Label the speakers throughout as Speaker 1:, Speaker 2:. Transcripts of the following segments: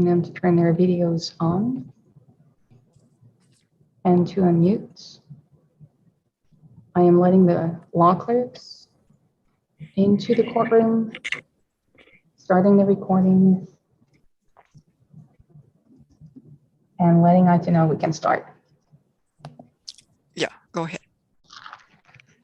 Speaker 1: them to turn their videos on and to unmute. I am letting the law clerks into the courtroom, starting the recording, and letting IT know we can start.
Speaker 2: Yeah, go ahead.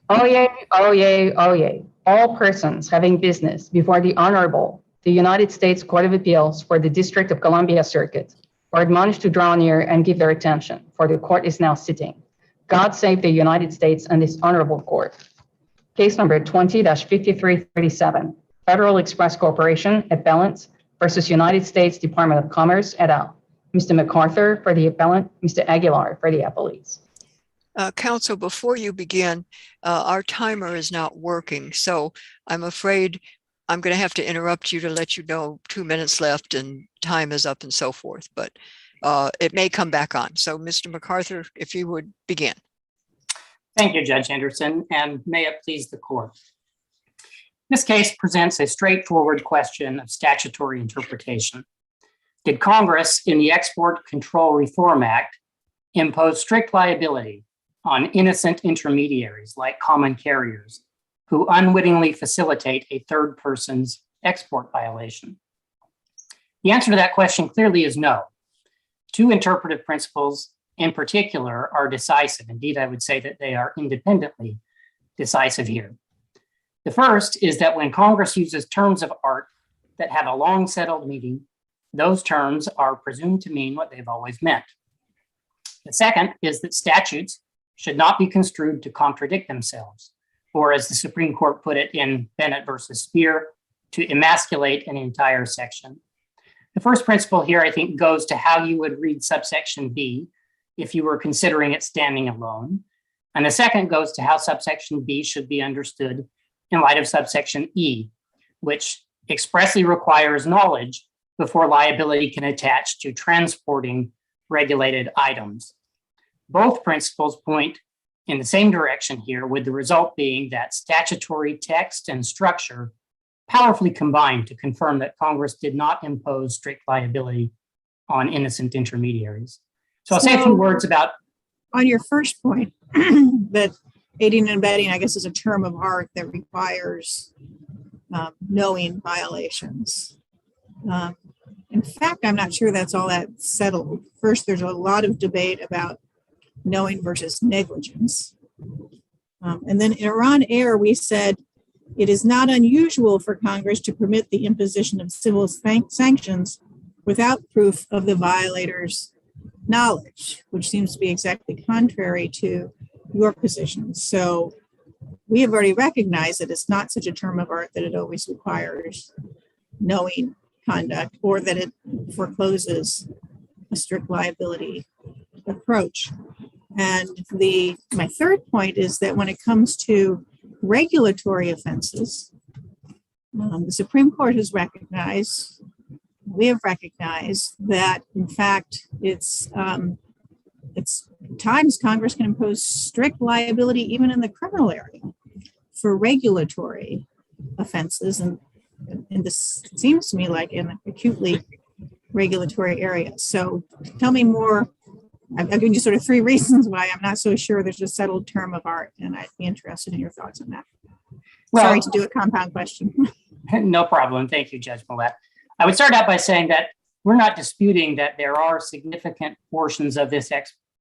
Speaker 1: Oh yay, oh yay, oh yay. All persons having business before the Honorable, the United States Court of Appeals for the District of Columbia Circuit are admonished to draw near and give their attention, for the court is now sitting. God save the United States and this honorable court. Case number 20-5337, Federal Express Corporation, appellant versus United States Department of Commerce, et al. Mr. MacArthur for the appellant, Mr. Aguilar for the appellees.
Speaker 2: Counsel, before you begin, our timer is not working, so I'm afraid I'm going to have to interrupt you to let you know 2 minutes left and time is up and so forth, but it may come back on. So Mr. MacArthur, if you would begin.
Speaker 3: Thank you, Judge Henderson, and may it please the court. This case presents a straightforward question of statutory interpretation. Did Congress, in the Export Control Reform Act, impose strict liability on innocent intermediaries like common carriers who unwittingly facilitate a third person's export violation? The answer to that question clearly is no. Two interpretive principles in particular are decisive. Indeed, I would say that they are independently decisive here. The first is that when Congress uses terms of art that have a long settled meaning, those terms are presumed to mean what they've always meant. The second is that statutes should not be construed to contradict themselves, or as the Supreme Court put it in Bennett versus Speer, to emasculate an entire section. The first principle here, I think, goes to how you would read subsection B if you were considering it standing alone. And the second goes to how subsection B should be understood in light of subsection E, which expressly requires knowledge before liability can attach to transporting regulated items. Both principles point in the same direction here, with the result being that statutory text and structure powerfully combine to confirm that Congress did not impose strict liability on innocent intermediaries. So I'll say a few words about.
Speaker 4: On your first point, that aiding and abetting, I guess, is a term of art that requires knowing violations. In fact, I'm not sure that's all that settled. First, there's a lot of debate about knowing versus negligence. And then in Iran Air, we said, it is not unusual for Congress to permit the imposition of civil sanctions without proof of the violator's knowledge, which seems to be exactly contrary to your position. So we have already recognized that it's not such a term of art that it always requires knowing conduct or that it forecloses a strict liability approach. And my third point is that when it comes to regulatory offenses, the Supreme Court has recognized, we have recognized that, in fact, it's times Congress can impose strict liability even in the criminal area for regulatory offenses. And this seems to me like an acutely regulatory area. So tell me more. I've given you sort of three reasons why I'm not so sure there's a settled term of art, and I'd be interested in your thoughts on that. Well, sorry to do a compound question.
Speaker 3: No problem. Thank you, Judge Millett. I would start out by saying that we're not disputing that there are significant portions of this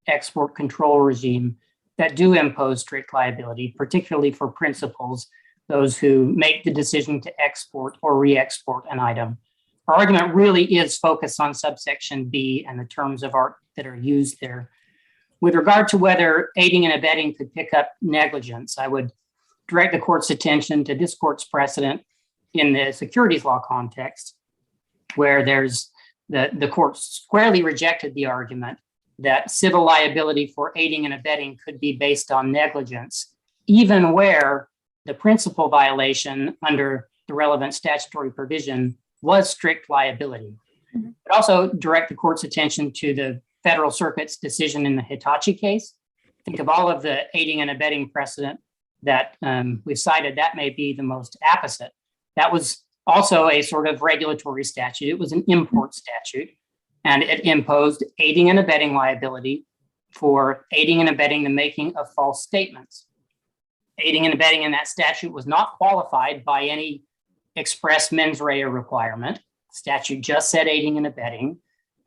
Speaker 3: export control regime that do impose strict liability, particularly for principals, those who make the decision to export or re-export an item. Our argument really is focused on subsection B and the terms of art that are used there. With regard to whether aiding and abetting could pick up negligence, I would direct the court's attention to this court's precedent in the securities law context, where there's the court squarely rejected the argument that civil liability for aiding and abetting could be based on negligence, even where the principal violation under the relevant statutory provision was strict liability. But also direct the court's attention to the Federal Circuit's decision in the Hitachi case. Think of all of the aiding and abetting precedent that we've cited, that may be the most apposite. That was also a sort of regulatory statute. It was an import statute, and it imposed aiding and abetting liability for aiding and abetting the making of false statements. Aiding and abetting in that statute was not qualified by any express mens rea requirement. The statute just said aiding and abetting,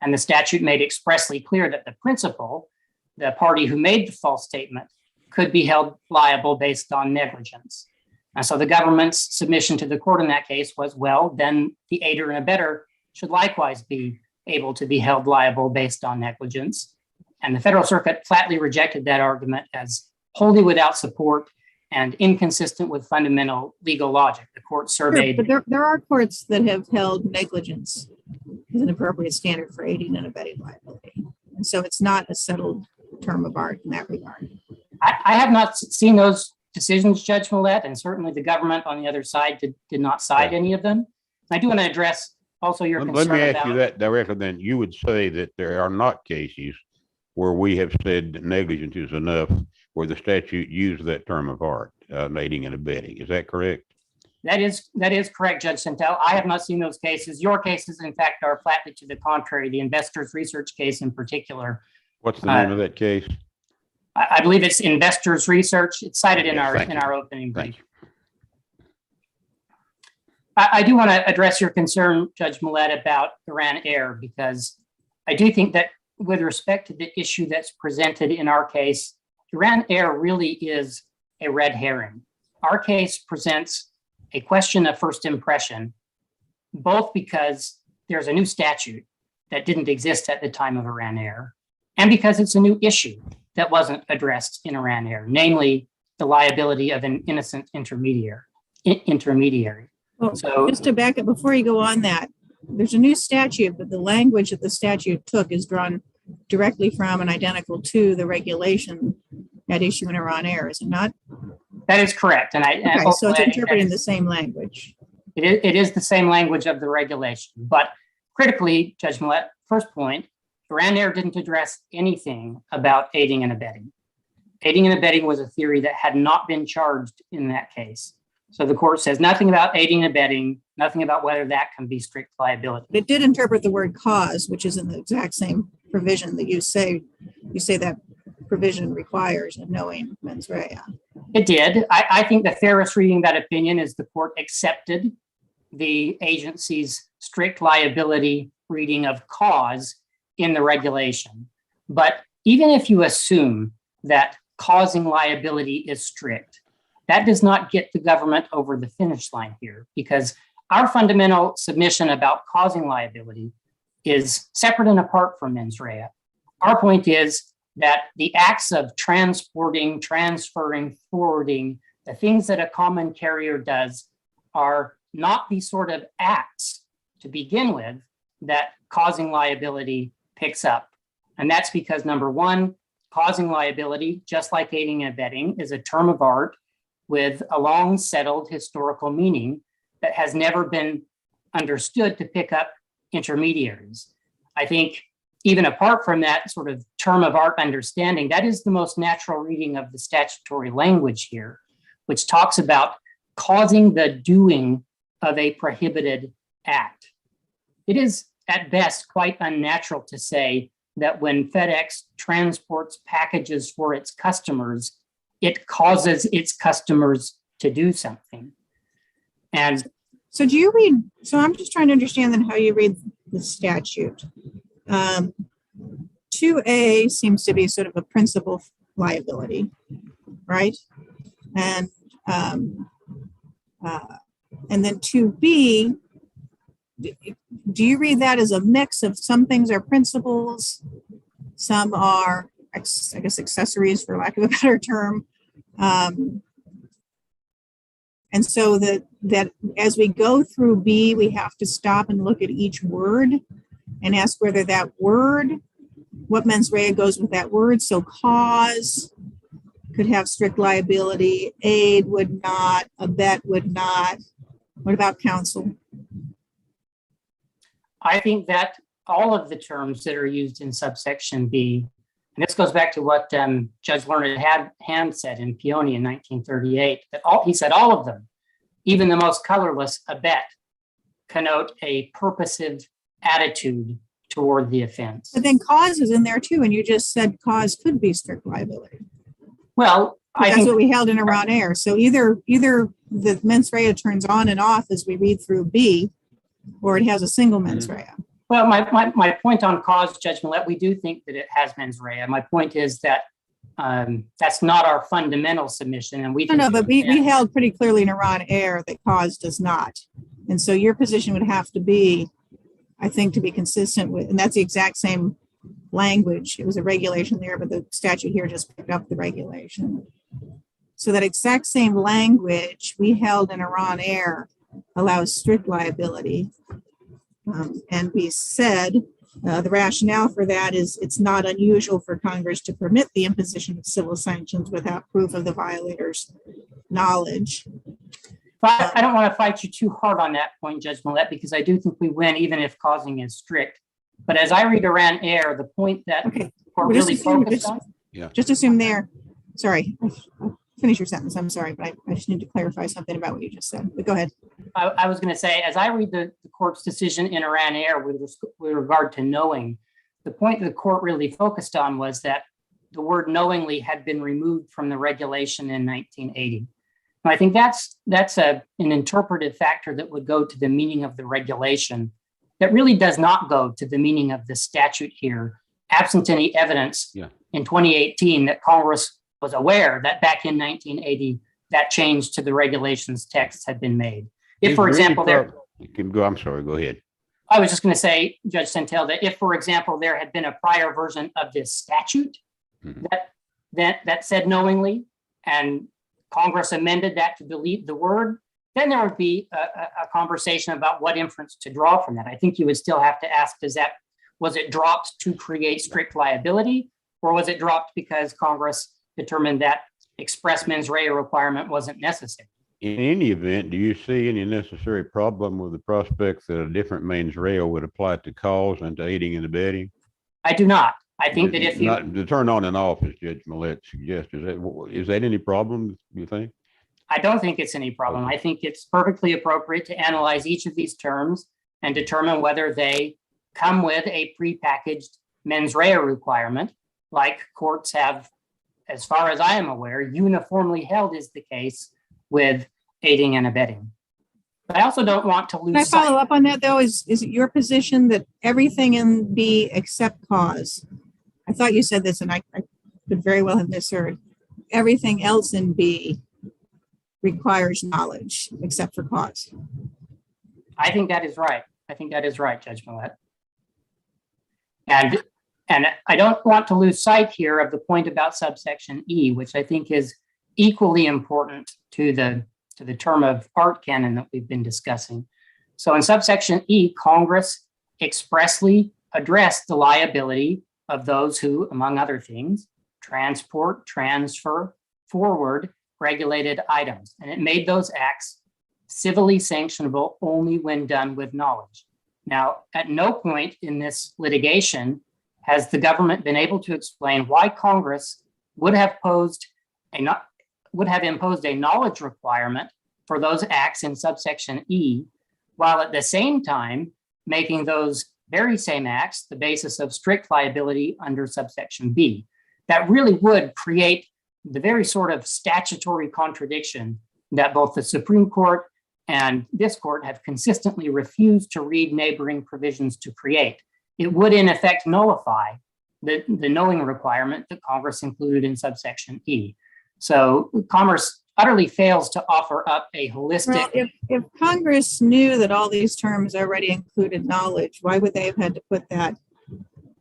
Speaker 3: and the statute made expressly clear that the principal, the party who made the false statement, could be held liable based on negligence. And so the government's submission to the court in that case was, well, then the aider and abetter should likewise be able to be held liable based on negligence. And the Federal Circuit flatly rejected that argument as wholly without support and inconsistent with fundamental legal logic. The court surveyed.
Speaker 4: Sure, but there are courts that have held negligence as an appropriate standard for aiding and abetting liability. And so it's not a settled term of art in that regard.
Speaker 3: I have not seen those decisions, Judge Millett, and certainly the government on the other side did not cite any of them. I do want to address also your concern.
Speaker 5: Let me ask you that directly then. You would say that there are not cases where we have said negligence is enough where the statute used that term of art, aiding and abetting. Is that correct?
Speaker 3: That is correct, Judge Sentelle. I have not seen those cases. Your cases, in fact, are flatly to the contrary. The Investors Research case in particular. What's
Speaker 5: the name of that case?
Speaker 3: I believe it's Investors Research. It's cited in our opening brief. I do want to address your concern, Judge Millett, about Iran Air, because I do think that with respect to the issue that's presented in our case, Iran Air really is a red herring. Our case presents a question of first impression, both because there's a new statute that didn't exist at the time of Iran Air, and because it's a new issue that wasn't addressed in Iran Air, namely the liability of an innocent intermediary.
Speaker 4: Well,
Speaker 3: so,
Speaker 4: just to back up, before you go on that, there's a new statute, but the language that the statute took is drawn directly from and identical to the regulation at issue in Iran Air, is it not?
Speaker 3: That is correct. And
Speaker 4: so it's interpreting the same language.
Speaker 3: It is the same language of the regulation. But critically, Judge Millett, first point, Iran Air didn't address anything about aiding and abetting. Aiding and abetting was a theory that had not been charged in that case. So the court says nothing about aiding and abetting, nothing about whether that can be strict liability.
Speaker 4: It did interpret the word cause, which is in the exact same provision that you say that provision requires a knowing mens rea.
Speaker 3: It did. I think the fairest reading of that opinion is the court accepted the agency's strict liability reading of cause in the regulation. But even if you assume that causing liability is strict, that does not get the government over the finish line here, because our fundamental submission about causing liability is separate and apart from mens rea. Our point is that the acts of transporting, transferring, forwarding, the things that a common carrier does are not the sort of acts to begin with that causing liability picks up. And that's because, number one, causing liability, just like aiding and abetting, is a term of art with a long settled historical meaning that has never been understood to pick up intermediaries. I think even apart from that sort of term of art understanding, that is the most natural reading of the statutory language here, which talks about causing the doing of a prohibited act. It is at best quite unnatural to say that when FedEx transports packages for its customers, it causes its customers to do something. And
Speaker 4: so do you read, so I'm just trying to understand then how you read the statute. 2A seems to be sort of a principal liability, right? And then 2B, do you read that as a mix of some things are principles, some are, I guess, accessories, for lack of a better term. And so that as we go through B, we have to stop and look at each word and ask whether that word, what mens rea goes with that word. So cause could have strict liability, aid would not, abet would not. What about counsel?
Speaker 3: I think that all of the terms that are used in subsection B, and this goes back to what Judge Learned Hand said in Peony in 1938, that he said all of them, even the most colorless, abet, connote a purposive attitude toward the offense.
Speaker 4: But then cause is in there too, and you just said cause could be strict liability.
Speaker 3: Well, I
Speaker 4: That's
Speaker 3: think
Speaker 4: what we held in Iran Air. So either the mens rea turns on and off as we read through B, or it has a single mens rea.
Speaker 3: Well, my point on cause, Judge Millett, we do think that it has mens rea. My point is that that's not our fundamental submission, and we think
Speaker 4: No, but we held pretty clearly in Iran Air that cause does not. And so your position would have to be, I think, to be consistent with, and that's the exact same language. It was a regulation there, but the statute here just picked up the regulation. So that exact same language we held in Iran Air allows strict liability. And we said the rationale for that is it's not unusual for Congress to permit the imposition of civil sanctions without proof of the violator's knowledge.
Speaker 3: But I don't want to fight you too hard on that point, Judge Millett, because I do think we win even if causing is strict. But as I read Iran Air, the point that we're really focused on.
Speaker 4: Just assume there. Sorry, finish your sentence. I'm sorry, but I just need to clarify something about what you just said. But go ahead.
Speaker 3: I was going to say, as I read the court's decision in Iran Air with regard to knowing, the point the court really focused on was that the word knowingly had been removed from the regulation in 1980. And I think that's an interpretive factor that would go to the meaning of the regulation that really does not go to the meaning of the statute here, absent any evidence in 2018 that Congress was aware that back in 1980, that change to the regulations text had been made. If, for example,
Speaker 5: you can go. I'm sorry. Go ahead.
Speaker 3: I was just going to say, Judge Sentelle, that if, for example, there had been a prior version of this statute that said knowingly, and Congress amended that to delete the word, then there would be a conversation about what inference to draw from that. I think you would still have to ask, was it dropped to create strict liability, or was it dropped because Congress determined that express mens rea requirement wasn't necessary?
Speaker 5: In any event, do you see any necessary problem with the prospect that a different mens rea would apply to cause and to aiding and abetting?
Speaker 3: I do not. I think that if you
Speaker 5: the turn on and off, as Judge Millett suggested, is that any problem, you think?
Speaker 3: I don't think it's any problem.
Speaker 5: Okay.
Speaker 3: I think it's perfectly appropriate to analyze each of these terms and determine whether they come with a prepackaged mens rea requirement, like courts have, as far as I am aware, uniformly held is the case with aiding and abetting. But I also don't want to lose
Speaker 4: Can I
Speaker 3: sight.
Speaker 4: follow up on that, though? Is it your position that everything in B except cause? I thought you said this, and I could very well have misheard. Everything else in B requires knowledge except for cause.
Speaker 3: I think that is right. I think that is right, Judge Millett. And I don't want to lose sight here of the point about subsection E, which I think is equally important to the term of art canon that we've been discussing. So in subsection E, Congress expressly addressed the liability of those who, among other things, transport, transfer, forward regulated items. And it made those acts civilly sanctionable only when done with knowledge. Now, at no point in this litigation has the government been able to explain why Congress would have imposed a knowledge requirement for those acts in subsection E, while at the same time making those very same acts the basis of strict liability under subsection B. That really would create the very sort of statutory contradiction that both the Supreme Court and this court have consistently refused to read neighboring provisions to create. It would in effect nullify the knowing requirement that Congress included in subsection E. So Commerce utterly fails to offer up a holistic.
Speaker 4: Well, if Congress knew that all these terms already included knowledge, why would they have had to put that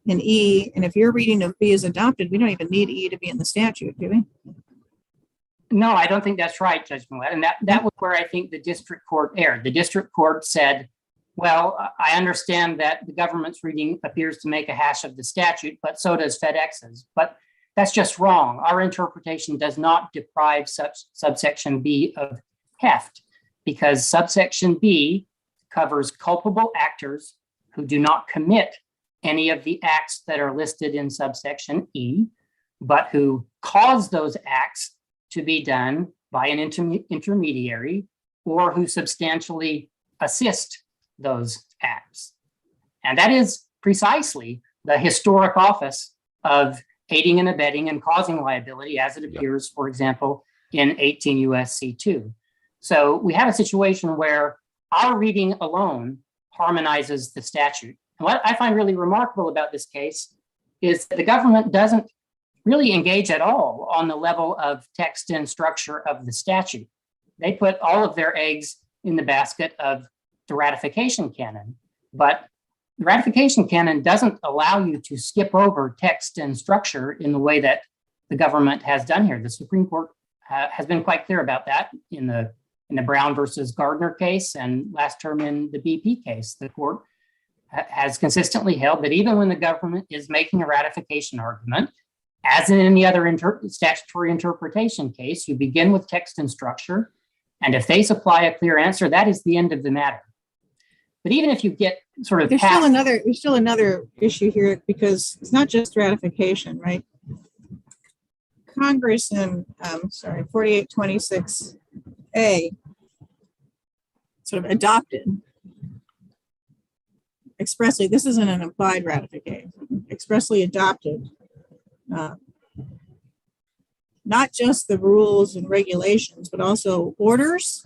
Speaker 4: in E? And if your reading of B is adopted, we don't even need E to be in the statute, do we?
Speaker 3: No, I don't think that's right, Judge Millett. And that was where I think the district court erred. The district court said, well, I understand that the government's reading appears to make a hash of the statute, but so does FedEx's. But that's just wrong. Our interpretation does not deprive subsection B of heft, because subsection B covers culpable actors who do not commit any of the acts that are listed in subsection E, but who cause those acts to be done by an intermediary or who substantially assist those acts. And that is precisely the historic office of aiding and abetting and causing liability as it appears, for example, in 18 USC 2. So we have a situation where our reading alone harmonizes the statute. And what I find really remarkable about this case is that the government doesn't really engage at all on the level of text and structure of the statute. They put all of their eggs in the basket of the ratification canon, but the ratification canon doesn't allow you to skip over text and structure in the way that the government has done here. The Supreme Court has been quite clear about that in the Brown versus Gardner case, and last term in the BP case. The court has consistently held that even when the government is making a ratification argument, as in any other statutory interpretation case, you begin with text and structure, and if they supply a clear answer, that is the end of the matter. But even if you get sort of
Speaker 4: there's still another issue here, because it's not just ratification, right? Congress in 4826A sort of adopted expressly, this isn't an implied ratification, expressly adopted not just the rules and regulations, but also orders,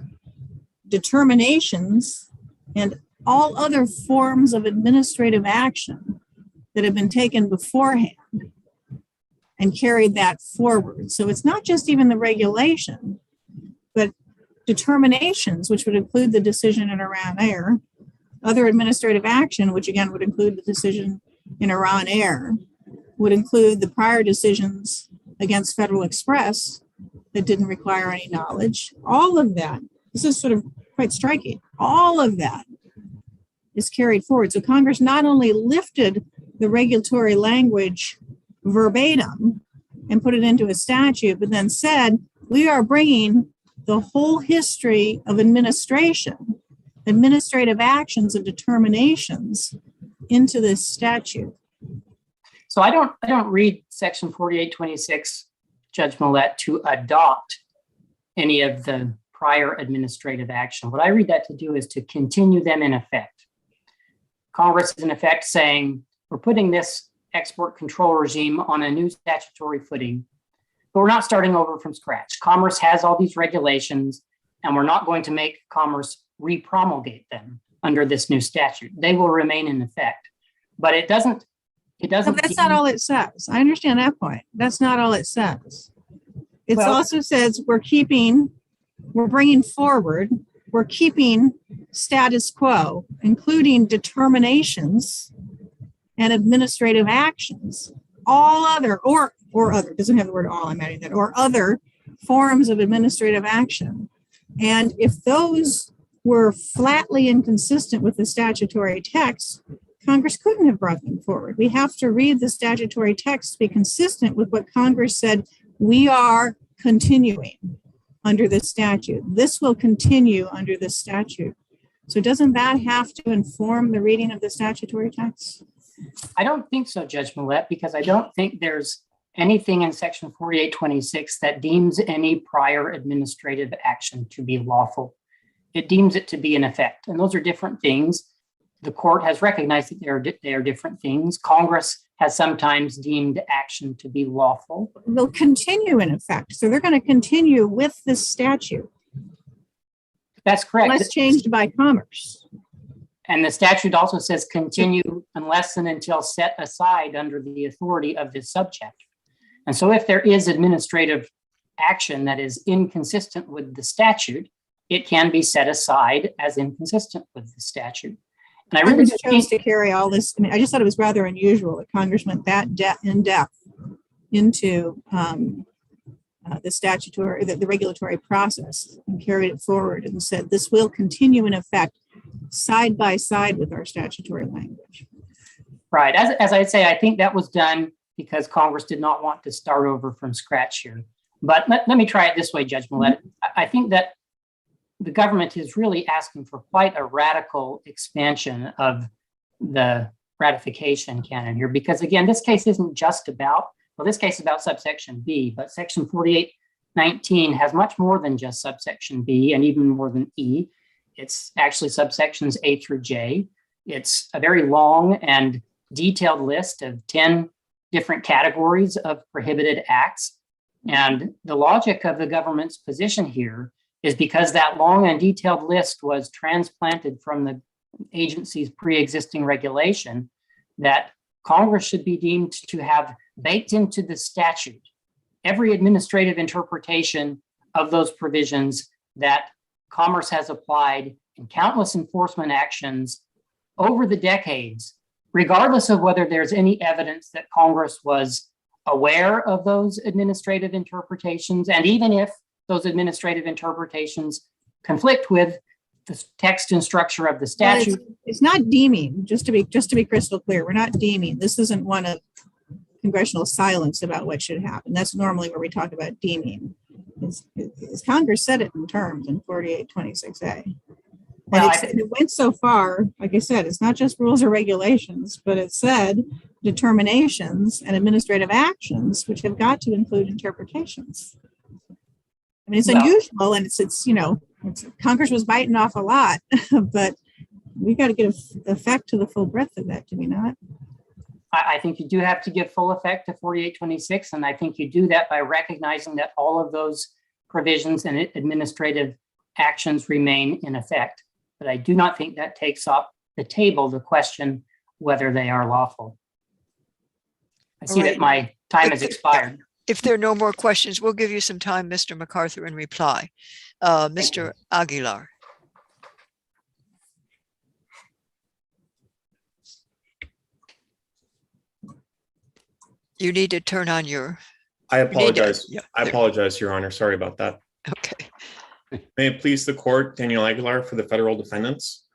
Speaker 4: determinations, and all other forms of administrative action that have been taken beforehand and carried that forward. So it's not just even the regulation, but determinations, which would include the decision in Iran Air, other administrative action, which again would include the decision in Iran Air, would include the prior decisions against Federal Express that didn't require any knowledge. All of that, this is sort of quite striking, all of that is carried forward. So Congress not only lifted the regulatory language verbatim and put it into a statute, but then said, we are bringing the whole history of administration, administrative actions and determinations into this statute.
Speaker 3: So I don't read Section 4826, Judge Millett, to adopt any of the prior administrative action. What I read that to do is to continue them in effect. Congress is in effect saying, we're putting this export control regime on a new statutory footing, but we're not starting over from scratch. Commerce has all these regulations, and we're not going to make Commerce re-promulgate them under this new statute. They will remain in effect, but it doesn't.
Speaker 4: No, that's not all it says. I understand that point. That's not all it says. It also says we're bringing forward, we're keeping status quo, including determinations and administrative actions, all other, or other, doesn't have the word all, I'm adding that, or other forms of administrative action. And if those were flatly inconsistent with the statutory text, Congress couldn't have brought them forward. We have to read the statutory text to be consistent with what Congress said. We are continuing under this statute. This will continue under this statute. So doesn't that have to inform the reading of the statutory text?
Speaker 3: I don't think so, Judge Millett, because I don't think there's anything in Section 4826 that deems any prior administrative action to be lawful. It deems it to be in effect, and those are different things. The court has recognized that they are different things. Congress has sometimes deemed action to be lawful.
Speaker 4: They'll continue in effect. So they're going to continue with this statute.
Speaker 3: That's correct.
Speaker 4: Unless changed by Commerce.
Speaker 3: And the statute also says continue unless and until set aside under the authority of this subchapter. And so if there is administrative action that is inconsistent with the statute, it can be set aside as inconsistent with the statute. And I really
Speaker 4: chose to carry all this. I mean, I just thought it was rather unusual that Congress went that in depth into the statutory, the regulatory process, and carried it forward and said this will continue in effect side by side with our statutory language.
Speaker 3: Right. As I say, I think that was done because Congress did not want to start over from scratch here. But let me try it this way, Judge Millett. I think that the government is really asking for quite a radical expansion of the ratification canon here, because again, this case isn't just about, well, this case is about subsection B, but section 4819 has much more than just subsection B and even more than E. It's actually subsections A through J. It's a very long and detailed list of 10 different categories of prohibited acts. And the logic of the government's position here is because that long and detailed list was transplanted from the agency's pre-existing regulation, that Congress should be deemed to have baked into the statute every administrative interpretation of those provisions that Commerce has applied in countless enforcement actions over the decades, regardless of whether there's any evidence that Congress was aware of those administrative interpretations, and even if those administrative interpretations conflict with the text and structure of the statute.
Speaker 4: Well, it's not deeming, just to be crystal clear. We're not deeming. This isn't one of congressional silence about what should happen. That's normally where we talk about deeming. Congress said it in terms in 4826A.
Speaker 3: Well,
Speaker 4: And it went so far, like I said, it's not just rules or regulations, but it said determinations and administrative actions, which have got to include interpretations. I mean, it's unusual, and Congress was biting off a lot, but we got to give effect to the full breadth of that, do we not?
Speaker 3: I think you do have to give full effect to 4826, and I think you do that by recognizing that all of those provisions and administrative actions remain in effect. But I do not think that takes off the table the question whether they are lawful. I see that my time has expired.
Speaker 2: If there are no more questions, we'll give you some time, Mr. MacArthur, in reply. Mr. Aguilar. You need to turn on your.
Speaker 6: I apologize.
Speaker 2: Yeah,
Speaker 6: I apologize, Your Honor. Sorry about that.
Speaker 2: Okay.
Speaker 6: May it please the court, Daniel Aguilar for the federal defendants.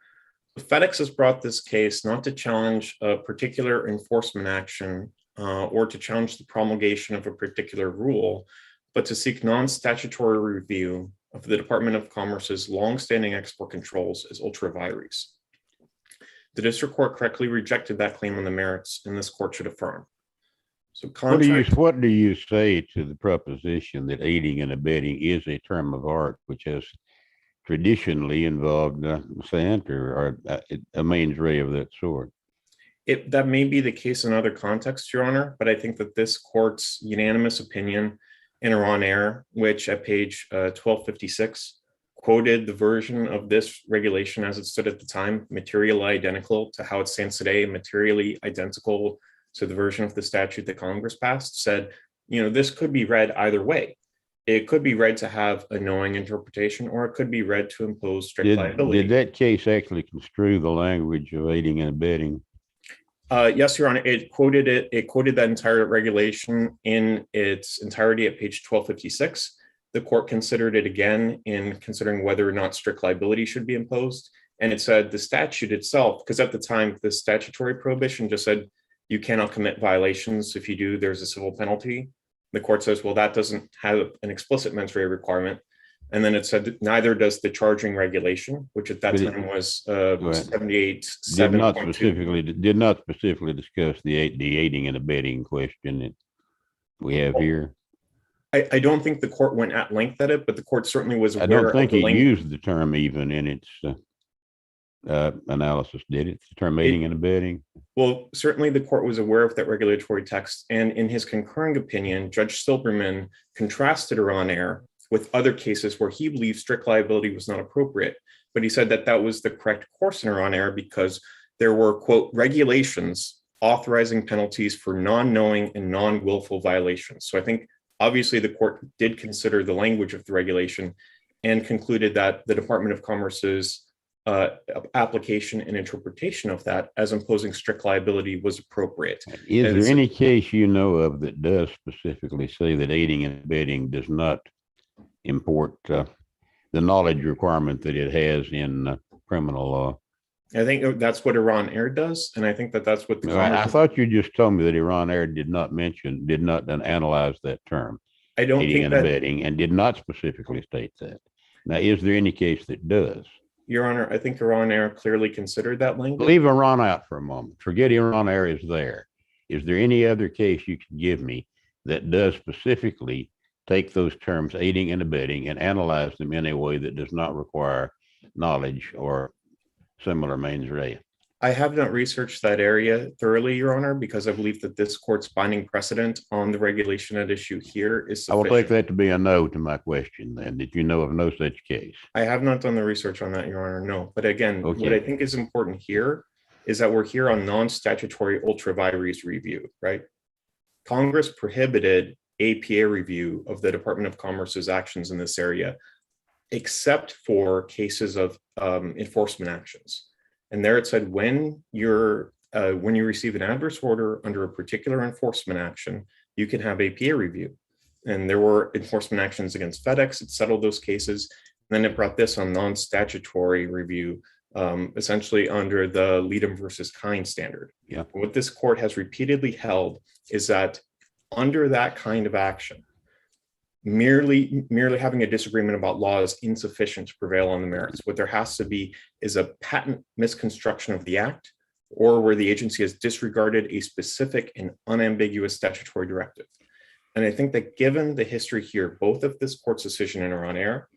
Speaker 6: FedEx has brought this case not to challenge a particular enforcement action or to challenge the promulgation of a particular rule, but to seek non-statutory review of the Department of Commerce's longstanding export controls as ultra vires. The district court correctly rejected that claim on the merits, and this court should affirm. So
Speaker 5: what do you say to the proposition that aiding and abetting is a term of art which has traditionally involved consent or a mens rea of that sort?
Speaker 6: That may be the case in other contexts, Your Honor, but I think that this court's unanimous opinion in Iran Air, which at page 1256 quoted the version of this regulation as it stood at the time, materially identical to how it stands today, materially identical to the version of the statute that Congress passed, said, this could be read either way. It could be read to have a knowing interpretation, or it could be read to impose strict liability.
Speaker 5: Did that case actually construe the language of aiding and abetting?
Speaker 6: Yes, Your Honor. It quoted that entire regulation in its entirety at page 1256. The court considered it again in considering whether or not strict liability should be imposed. And it said the statute itself, because at the time, the statutory prohibition just said you cannot commit violations. If you do, there's a civil penalty. The court says, well, that doesn't have an explicit mens rea requirement. And then it said that neither does the charging regulation, which at that time was 78.7.2.
Speaker 5: Did not specifically discuss the aiding and abetting question that we have here.
Speaker 6: I don't think the court went at length at it, but the court certainly was aware.
Speaker 5: I don't think it used the term even in its analysis, did it? The term aiding and abetting?
Speaker 6: Well, certainly the court was aware of that regulatory text. And in his concurring opinion, Judge Silberman contrasted Iran Air with other cases where he believed strict liability was not appropriate. But he said that that was the correct course in Iran Air because there were, quote, regulations authorizing penalties for non-knowing and non-willful violations. So I think obviously the court did consider the language of the regulation and concluded that the Department of Commerce's application and interpretation of that as imposing strict liability was appropriate.
Speaker 5: Is there any case you know of that does specifically say that aiding and abetting does not import the knowledge requirement that it has in criminal law?
Speaker 6: I think that's what Iran Air does, and I think that that's what the.
Speaker 5: I thought you just told me that Iran Air did not analyze that term.
Speaker 6: I don't
Speaker 5: aiding
Speaker 6: think
Speaker 5: and
Speaker 6: that,
Speaker 5: abetting, and did not specifically state that. Now, is there any case that does?
Speaker 6: Your Honor, I think Iran Air clearly considered that language.
Speaker 5: Leave Iran out for a moment. Forget Iran Air is there. Is there any other case you can give me that does specifically take those terms, aiding and abetting, and analyze them in a way that does not require knowledge or similar mens rea?
Speaker 6: I have not researched that area thoroughly, Your Honor, because I believe that this court's binding precedent on the regulation at issue here is
Speaker 5: I will
Speaker 6: sufficient.
Speaker 5: take that to be a no to my question then, that you know of no such case.
Speaker 6: I have not done the research on that, Your Honor, no. But again, what
Speaker 5: Okay.
Speaker 6: I think is important here is that we're here on non-statutory ultra vires review, right? Congress prohibited APA review of the Department of Commerce's actions in this area, except for cases of enforcement actions. And there it said, when you receive an adverse order under a particular enforcement action, you can have APA review. And there were enforcement actions against FedEx. It settled those cases. And then it brought this on non-statutory review, essentially under the Leadham versus Kind standard.
Speaker 5: Yeah.
Speaker 6: What this court has repeatedly held is that under that kind of action, merely having a disagreement about law is insufficient to prevail on the merits. What there has to be is a patent misconstruction of the act, or where the agency has disregarded a specific and unambiguous statutory directive. And I think that given the history here, both of this court's decision in Iran Air,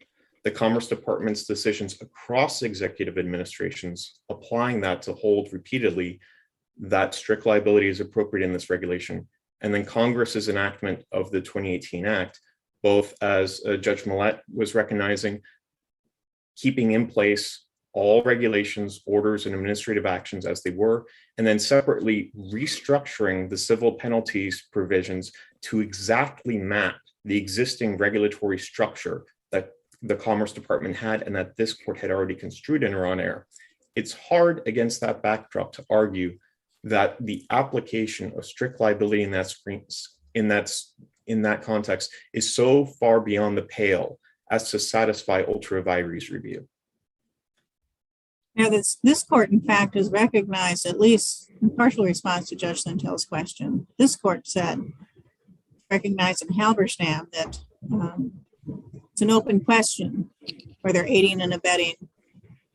Speaker 6: the Commerce Department's decisions across executive administrations, applying that to hold repeatedly that strict liability is appropriate in this regulation, and then Congress's enactment of the 2018 Act, both as Judge Millett was recognizing, keeping in place all regulations, orders, and administrative actions as they were, and then separately restructuring the civil penalties provisions to exactly map the existing regulatory structure that the Commerce Department had and that this court had already construed in Iran Air. It's hard against that backdrop to argue that the application of strict liability in that context is so far beyond the pale as to satisfy ultra vires review.
Speaker 4: Now, this court, in fact, has recognized, at least in partial response to Judge Sentelle's question, this court said, recognized in Halberstam that it's an open question whether aiding and abetting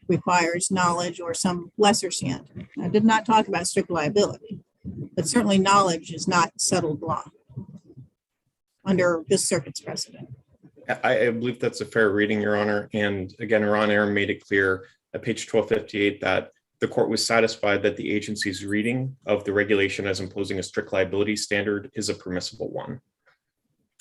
Speaker 4: requires knowledge or some lesser standard. I did not talk about strict liability, but certainly knowledge is not settled law under this circuit's precedent.
Speaker 6: I believe that's a fair reading, Your Honor. And again, Iran Air made it clear at page 1258 that the court was satisfied that the agency's reading of the regulation as imposing a strict liability standard is a permissible one.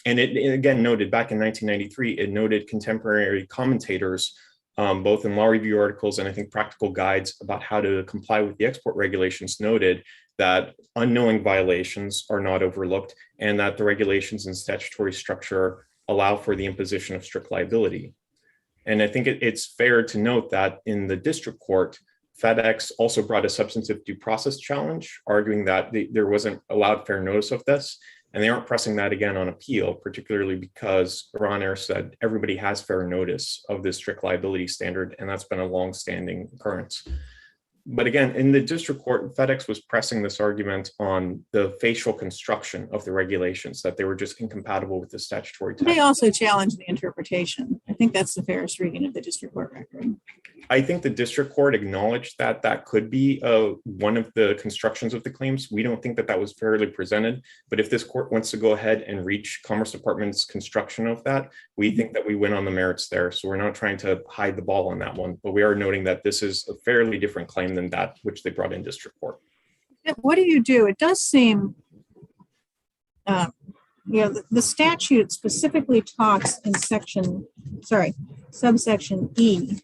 Speaker 6: And it again noted back in 1993, it noted contemporary commentators, both in law review articles and I think practical guides about how to comply with the export regulations, noted that unknowing violations are not overlooked and that the regulations and statutory structure allow for the imposition of strict liability. And I think it's fair to note that in the district court, FedEx also brought a substantive due process challenge, arguing that there wasn't allowed fair notice of this. And they aren't pressing that again on appeal, particularly because Iran Air said everybody has fair notice of this strict liability standard, and that's been a long-standing occurrence. But again, in the district court, FedEx was pressing this argument on the facial construction of the regulations, that they were just incompatible with the statutory text.
Speaker 4: They also challenged the interpretation. I think that's the fairest reading of the district court record.
Speaker 6: I think the district court acknowledged that that could be one of the constructions of the claims. We don't think that that was fairly presented, but if this court wants to go ahead and reach Commerce Department's construction of that, we think that we win on the merits there. So we're not trying to hide the ball on that one, but we are noting that this is a fairly different claim than that which they brought in district court.
Speaker 4: What do you do? It does seem, the statute specifically talks in subsection E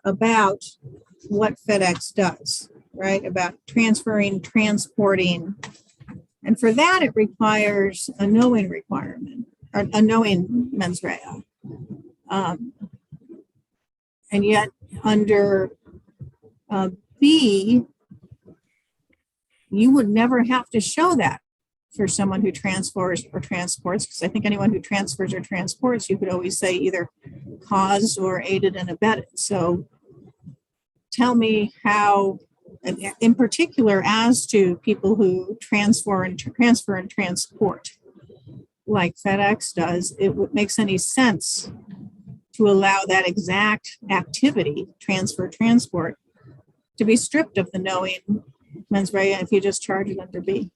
Speaker 4: about what FedEx does, right? About transferring, transporting. And for that, it requires a knowing requirement, or a knowing mens rea. And yet under B, you would never have to show that for someone who transfers or transports, because I think anyone who transfers or transports, you could always say either caused or aided and abetted. So tell me how, in particular, as to people who transfer and transport, like FedEx does, it makes any sense to allow that exact activity, transfer, transport, to be stripped of the knowing mens rea if you just charge it under B.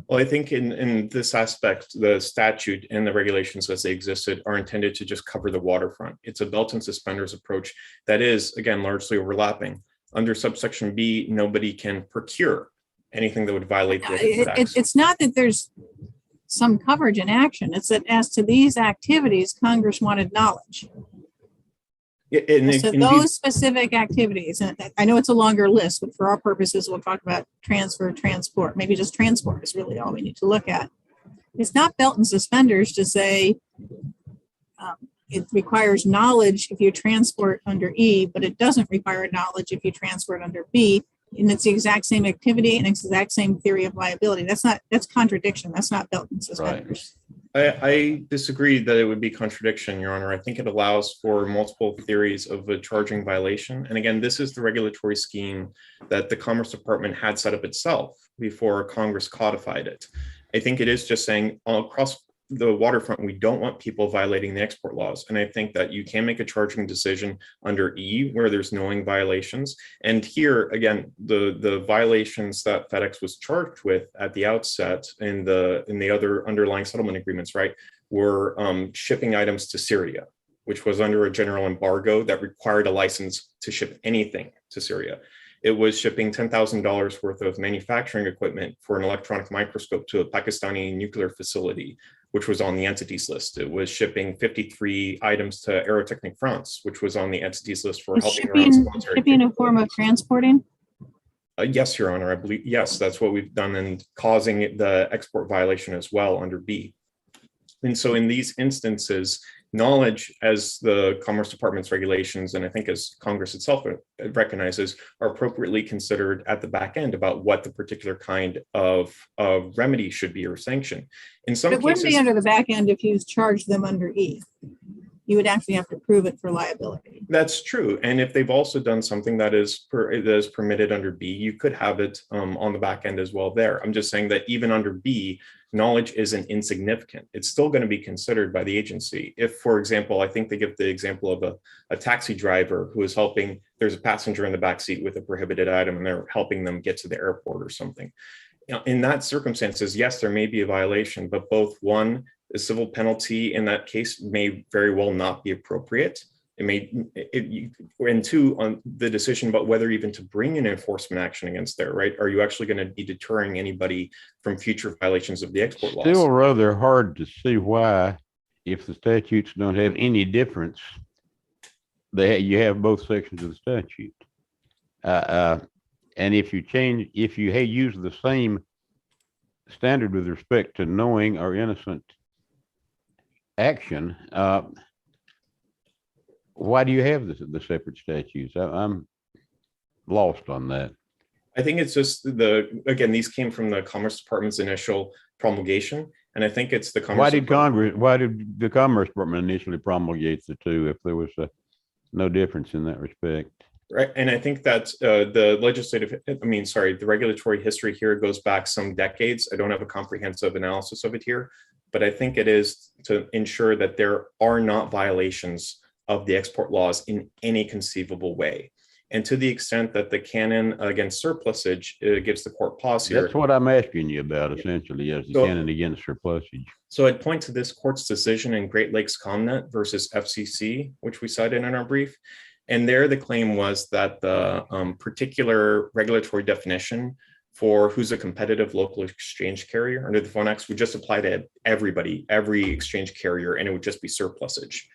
Speaker 6: Well, I think in this aspect, the statute and the regulations as they existed are intended to just cover the waterfront. It's a belt and suspenders approach that is, again, largely overlapping. Under subsection B, nobody can procure anything that would violate the export tax.
Speaker 4: It's not that there's some coverage in action. It's that as to these activities, Congress wanted knowledge. So those specific activities, and I know it's a longer list, but for our purposes, we'll talk about transfer, transport. Maybe just transport is really all we need to look at. It's not belt and suspenders to say it requires knowledge if you transport under E, but it doesn't require knowledge if you transport under B. And it's the exact same activity and it's the exact same theory of liability. That's contradiction. That's not belt and suspenders.
Speaker 6: Right. I disagree that it would be contradiction, Your Honor. I think it allows for multiple theories of a charging violation. And again, this is the regulatory scheme that the Commerce Department had set up itself before Congress codified it. I think it is just saying across the waterfront, we don't want people violating the export laws. And I think that you can make a charging decision under E where there's knowing violations. And here, again, the violations that FedEx was charged with at the outset in the other underlying settlement agreements, right, were shipping items to Syria, which was under a general embargo that required a license to ship anything to Syria. It was shipping $10,000 worth of manufacturing equipment for an electronic microscope to a Pakistani nuclear facility, which was on the entities list. It was shipping 53 items to Aerotechnique France, which was on the entities list for helping around
Speaker 4: shipping a form of transporting?
Speaker 6: Yes, Your Honor, I believe, yes, that's what we've done in causing the export violation as well under B. And so in these instances, knowledge, as the Commerce Department's regulations, and I think as Congress itself recognizes, are appropriately considered at the back end about what the particular kind of remedy should be or sanction. In some cases, it wouldn't
Speaker 4: be under the back end if you charged them under E. You would actually have to prove it for liability.
Speaker 6: That's true. And if they've also done something that is permitted under B, you could have it on the back end as well there. I'm just saying that even under B, knowledge isn't insignificant. It's still going to be considered by the agency. If, for example, I think they give the example of a taxi driver who is helping, there's a passenger in the back seat with a prohibited item and they're helping them get to the airport or something. In that circumstances, yes, there may be a violation, but both one, a civil penalty in that case may very well not be appropriate. And two, on the decision about whether even to bring an enforcement action against there, right? Are you actually going to be deterring anybody from future violations of the export laws?
Speaker 5: Still rather hard to see why, if the statutes don't have any difference, you have both sections of the statute. And if you use the same standard with respect to knowing or innocent action, why do you have the separate statutes? I'm lost on that.
Speaker 6: I think it's just again, these came from the Commerce Department's initial promulgation. And I think it's the Commerce
Speaker 5: Why did the Commerce Department initially promulgate the two if there was no difference in that respect?
Speaker 6: Right. And I think that the regulatory history here goes back some decades. I don't have a comprehensive analysis of it here, but I think it is to ensure that there are not violations of the export laws in any conceivable way. And to the extent that the canon against surplusage gives the court pause here.
Speaker 5: That's what I'm asking you about, essentially, as the canon against surplusage.
Speaker 6: So I'd point to this court's decision in Great Lakes CommNet versus FCC, which we cited in our brief. And there the claim was that the particular regulatory definition for who's a competitive local exchange carrier under the Phone Act would just apply to everybody, every exchange carrier, and it would just be surplusage.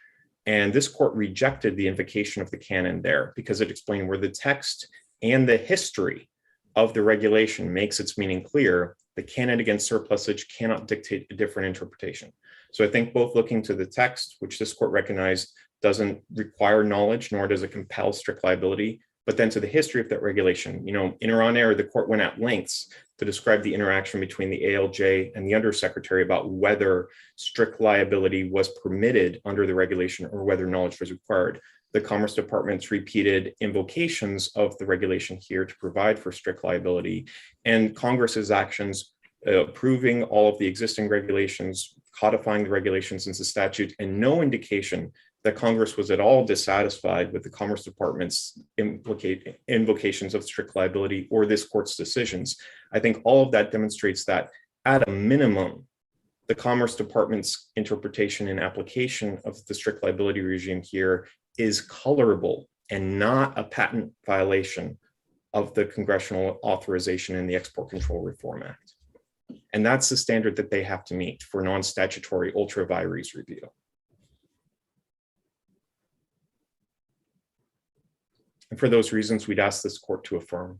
Speaker 6: And this court rejected the invocation of the canon there because it explained where the text and the history of the regulation makes its meaning clear. The canon against surplusage cannot dictate a different interpretation. So I think both looking to the text, which this court recognized doesn't require knowledge, nor does it compel strict liability, but then to the history of that regulation. In Iran Air, the court went at lengths to describe the interaction between the ALJ and the undersecretary about whether strict liability was permitted under the regulation or whether knowledge was required. The Commerce Department's repeated invocations of the regulation here to provide for strict liability, and Congress's actions approving all of the existing regulations, codifying the regulations into statute, and no indication that Congress was at all dissatisfied with the Commerce Department's invocations of strict liability or this court's decisions. I think all of that demonstrates that at a minimum, the Commerce Department's interpretation and application of the strict liability regime here is colorable and not a patent violation of the congressional authorization in the Export Control Reform Act. And that's the standard that they have to meet for non-statutory ultra vires review. And for those reasons, we'd ask this court to affirm.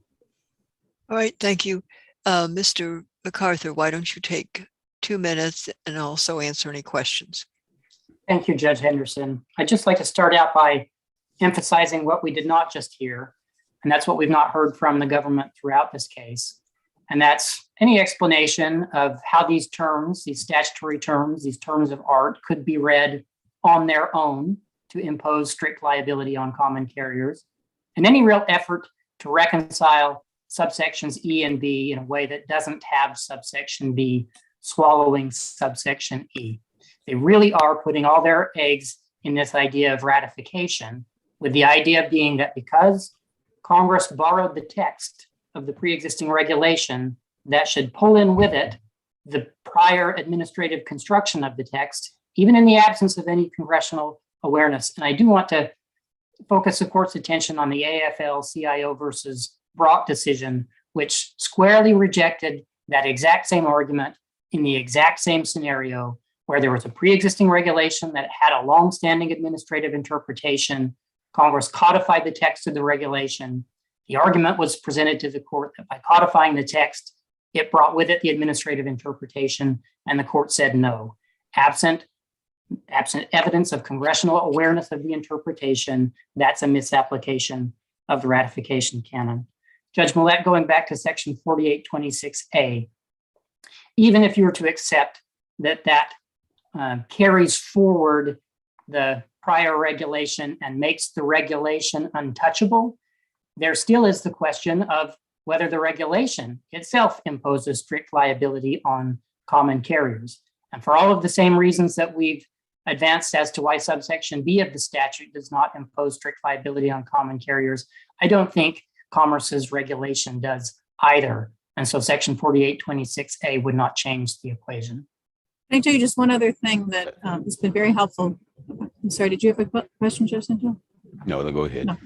Speaker 2: All right, thank you. Mr. MacArthur, why don't you take 2 minutes and also answer any questions?
Speaker 3: Thank you, Judge Henderson. I'd just like to start out by emphasizing what we did not just hear, and that's what we've not heard from the government throughout this case. And that's any explanation of how these terms, these statutory terms, these terms of art could be read on their own to impose strict liability on common carriers, and any real effort to reconcile subsections E and B in a way that doesn't have subsection B swallowing subsection E. They really are putting all their eggs in this idea of ratification, with the idea being that because Congress borrowed the text of the pre-existing regulation, that should pull in with it the prior administrative construction of the text, even in the absence of any congressional awareness. And I do want to focus the court's attention on the AFL-CIO versus Brock decision, which squarely rejected that exact same argument in the exact same scenario, where there was a pre-existing regulation that had a long-standing administrative interpretation. Congress codified the text of the regulation. The argument was presented to the court that by codifying the text, it brought with it the administrative interpretation, and the court said no. Absent evidence of congressional awareness of the interpretation, that's a misapplication of the ratification canon. Judge Millett, going back to section 4826A, even if you were to accept that carries forward the prior regulation and makes the regulation untouchable, there still is the question of whether the regulation itself imposes strict liability on common carriers. And for all of the same reasons that we've advanced as to why subsection B of the statute does not impose strict liability on common carriers, I don't think Commerce's regulation does either. And so section 4826A would not change the equation.
Speaker 4: Can I tell you just one other thing that has been very helpful? I'm sorry, did you have a question, Joe Sentelle?
Speaker 5: No, then go ahead.
Speaker 4: No.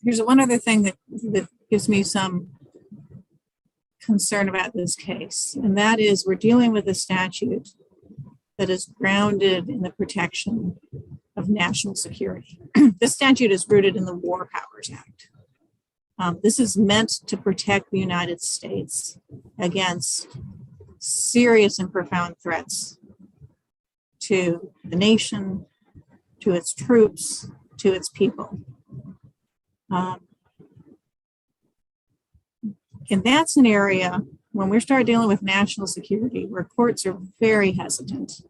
Speaker 4: Here's one other thing that gives me some concern about this case, and that is we're dealing with a statute that is grounded in the protection of national security. This statute is rooted in the War Powers Act. This is meant to protect the United States against serious and profound threats to the nation, to its troops, to its people. And that's an area, when we start dealing with national security, where courts are very hesitant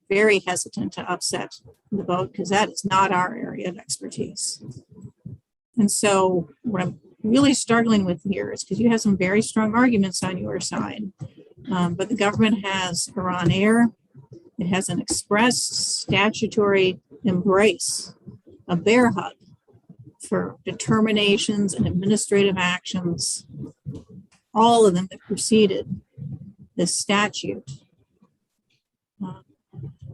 Speaker 4: to upset the boat, because that is not our area of expertise. And so what I'm really struggling with here is, because you have some very strong arguments on your side, but the government has Iran Air. It has an express statutory embrace, a bear hug for determinations and administrative actions, all of them that preceded this statute.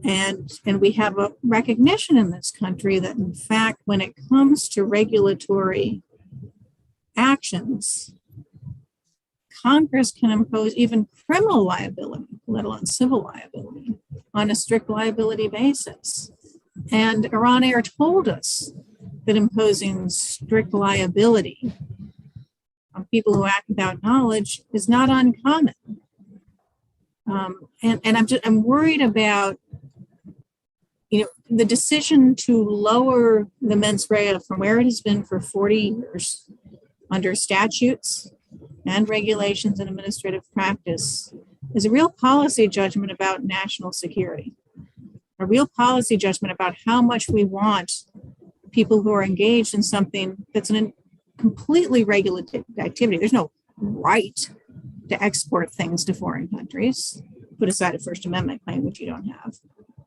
Speaker 4: And we have a recognition in this country that, in fact, when it comes to regulatory actions, Congress can impose even criminal liability, let alone civil liability, on a strict liability basis. And Iran Air told us that imposing strict liability on people who act without knowledge is not uncommon. And I'm worried about, the decision to lower the mens rea from where it has been for 40 years under statutes and regulations and administrative practice is a real policy judgment about national security, a real policy judgment about how much we want people who are engaged in something that's a completely regulated activity. There's no right to export things to foreign countries, put aside a First Amendment claim, which you don't have.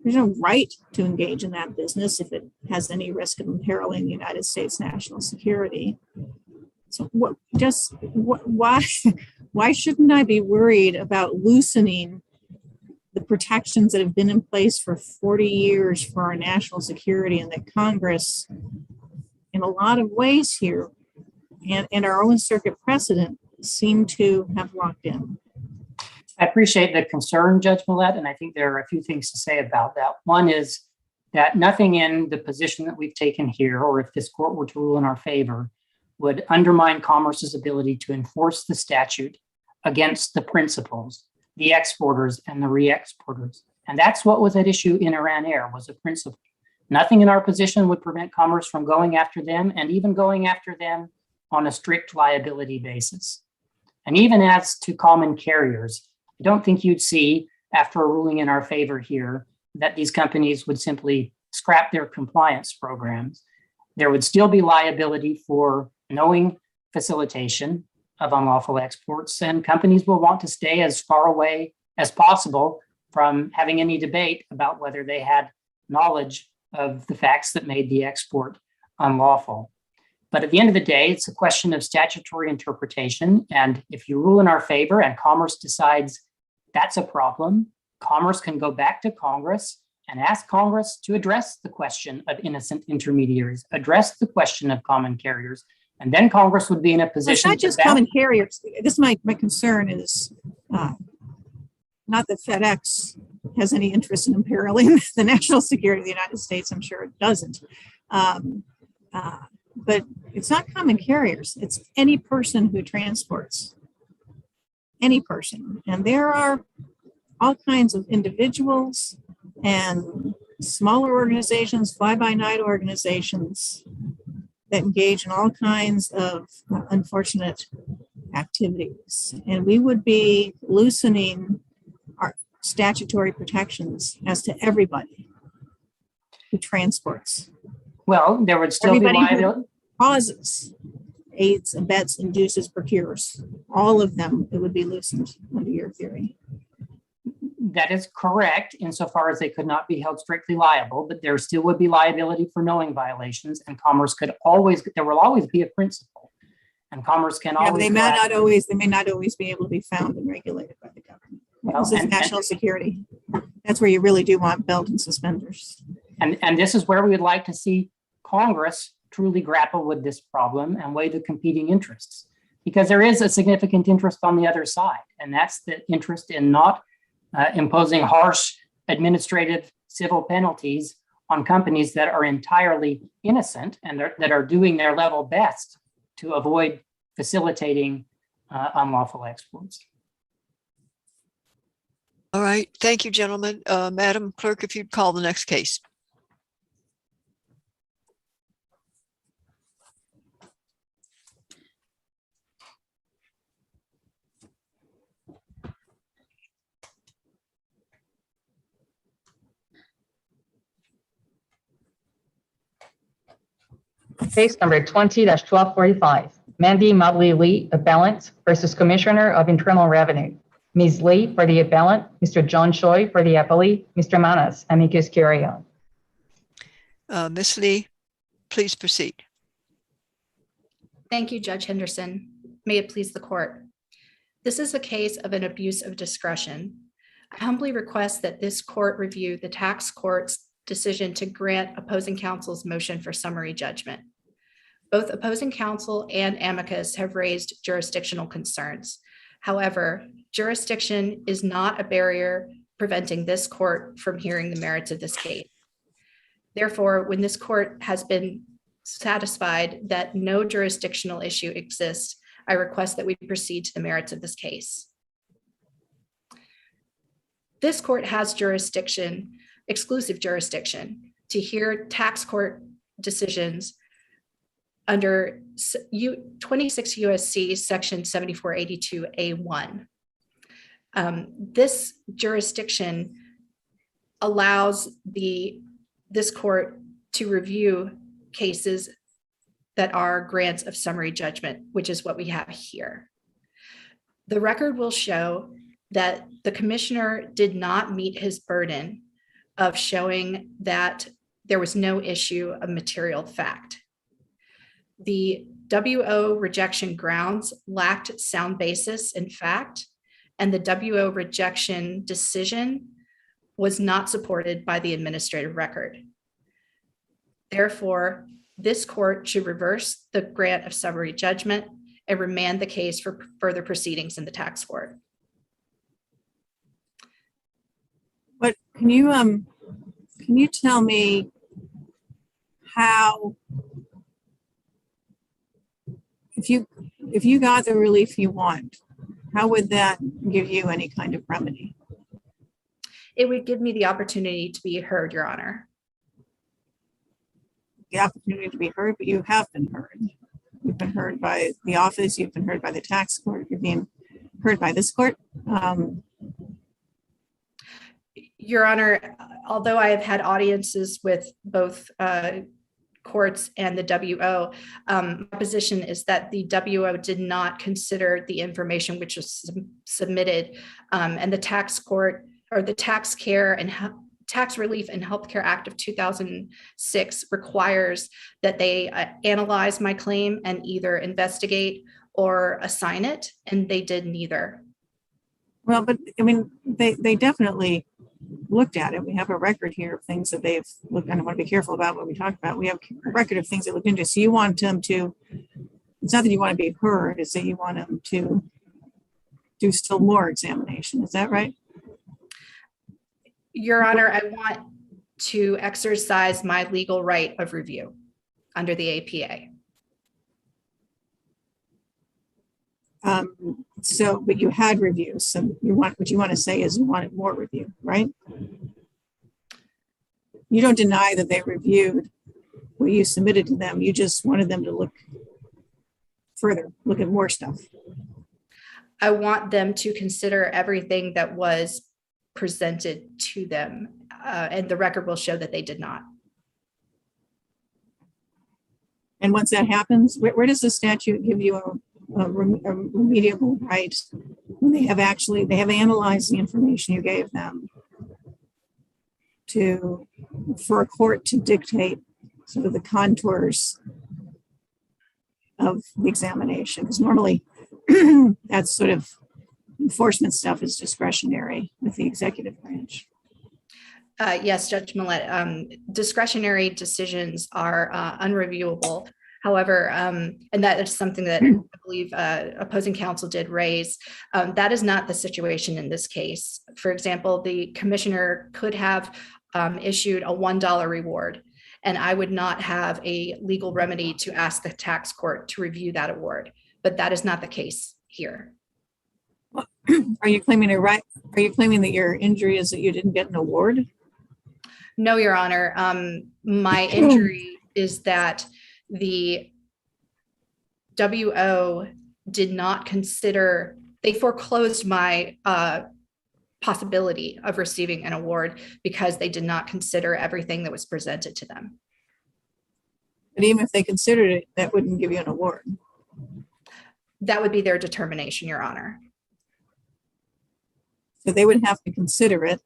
Speaker 4: There's no right to engage in that business if it has any risk of imperiling the United States national security. So why shouldn't I be worried about loosening the protections that have been in place for 40 years for our national security, and that Congress in a lot of ways here, and our own circuit precedent seem to have locked in.
Speaker 3: I appreciate the concern, Judge Millett, and I think there are a few things to say about that. One is that nothing in the position that we've taken here, or if this court were to rule in our favor, would undermine Commerce's ability to enforce the statute against the principals, the exporters and the re-exporters. And that's what was at issue in Iran Air, was a principle. Nothing in our position would prevent Commerce from going after them, and even going after them on a strict liability basis. And even as to common carriers, I don't think you'd see, after a ruling in our favor here, that these companies would simply scrap their compliance programs. There would still be liability for knowing facilitation of unlawful exports, and companies will want to stay as far away as possible from having any debate about whether they had knowledge of the facts that made the export unlawful. But at the end of the day, it's a question of statutory interpretation. And if you rule in our favor and Commerce decides that's a problem, Commerce can go back to Congress and ask Congress to address the question of innocent intermediaries, address the question of common carriers. And then Congress would be in a position.
Speaker 4: It's not just common carriers. This my concern is not that FedEx has any interest in imperiling the national security of the United States. I'm sure it doesn't. But it's not common carriers. It's any person who transports. Any person. And there are all kinds of individuals and smaller organizations, fly-by-night organizations that engage in all kinds of unfortunate activities. And we would be loosening our statutory protections as to everybody who transports.
Speaker 3: Well, there would still be liability.
Speaker 4: Causes, aids, abets, induces, procures. All of them, it would be loosened under your theory.
Speaker 3: That is correct, insofar as they could not be held strictly liable, but there still would be liability for knowing violations, and Commerce could always, there will always be a principle, and Commerce can always.
Speaker 4: They may not always be able to be found and regulated by the government. Well, this is national security. That's where you really do want belt and suspenders.
Speaker 3: And this is where we would like to see Congress truly grapple with this problem and weigh the competing interests, because there is a significant interest on the other side, and that's the interest in not imposing harsh administrative civil penalties on companies that are entirely innocent and that are doing their level best to avoid facilitating unlawful exports.
Speaker 2: All right. Thank you, gentlemen. Madam Clerk, if you'd call the next case.
Speaker 1: Case number 20-1245, Mandy Li, appellant versus Commissioner of Internal Revenue. Ms. Li for the appellant, Mr. John Choi for the appellee, Mr. Manas, amicus curiae.
Speaker 2: Ms. Li, please proceed.
Speaker 7: Thank you, Judge Henderson. May it please the court. This is a case of an abuse of discretion. I humbly request that this court review the tax court's decision to grant opposing counsel's motion for summary judgment. Both opposing counsel and amicus have raised jurisdictional concerns. However, jurisdiction is not a barrier preventing this court from hearing the merits of this case. Therefore, when this court has been satisfied that no jurisdictional issue exists, I request that we proceed to the merits of this case. This court has jurisdiction, exclusive jurisdiction, to hear tax court decisions under 26 USC section 7482A1. This jurisdiction allows this court to review cases that are grants of summary judgment, which is what we have here. The record will show that the commissioner did not meet his burden of showing that there was no issue of material fact. The WO rejection grounds lacked sound basis in fact, and the WO rejection decision was not supported by the administrative record. Therefore, this court should reverse the grant of summary judgment and remand the case for further proceedings in the tax court.
Speaker 4: But can you tell me how, if you got the relief you want, how would that give you any kind of remedy?
Speaker 7: It would give me the opportunity to be heard, Your Honor.
Speaker 4: The opportunity to be heard, but you have been heard. You've been heard by the office, you've been heard by the tax court, you're being heard by this court.
Speaker 7: Your Honor, although I have had audiences with both courts and the WO, my position is that the WO did not consider the information which was submitted, and the tax court, or the Tax Relief and Healthcare Act of 2006 requires that they analyze my claim and either investigate or assign it, and they did neither.
Speaker 4: Well, but I mean, they definitely looked at it. We have a record here of things that they've looked, and I want to be careful about what we talk about. We have a record of things they looked into. So you want them to, it's not that you want to be heard, it's that you want them to do still more examination. Is that right?
Speaker 7: Your Honor, I want to exercise my legal right of review under the APA.
Speaker 4: So, but you had reviews. So what you want to say is you wanted more review, right? You don't deny that they reviewed what you submitted to them. You just wanted them to look further, look at more stuff.
Speaker 7: I want them to consider everything that was presented to them, and the record will show that they did not.
Speaker 4: And once that happens, where does the statute give you a remediable right when they have analyzed the information you gave them for a court to dictate sort of the contours of the examination? Because normally that's sort of enforcement stuff is discretionary with the executive branch.
Speaker 7: Yes, Judge Millett, discretionary decisions are unreviewable. However, and that is something that I believe opposing counsel did raise. That is not the situation in this case. For example, the commissioner could have issued a $1 reward, and I would not have a legal remedy to ask the tax court to review that award. But that is not the case here.
Speaker 4: Are you claiming a right? Are you claiming that your injury is that you didn't get an award?
Speaker 7: No, Your Honor. My injury is that the WO did not consider, they foreclosed my possibility of receiving an award because they did not consider everything that was presented to them.
Speaker 4: But even if they considered it, that wouldn't give you an award.
Speaker 7: That would be their determination, Your Honor.
Speaker 4: So they would have to consider it,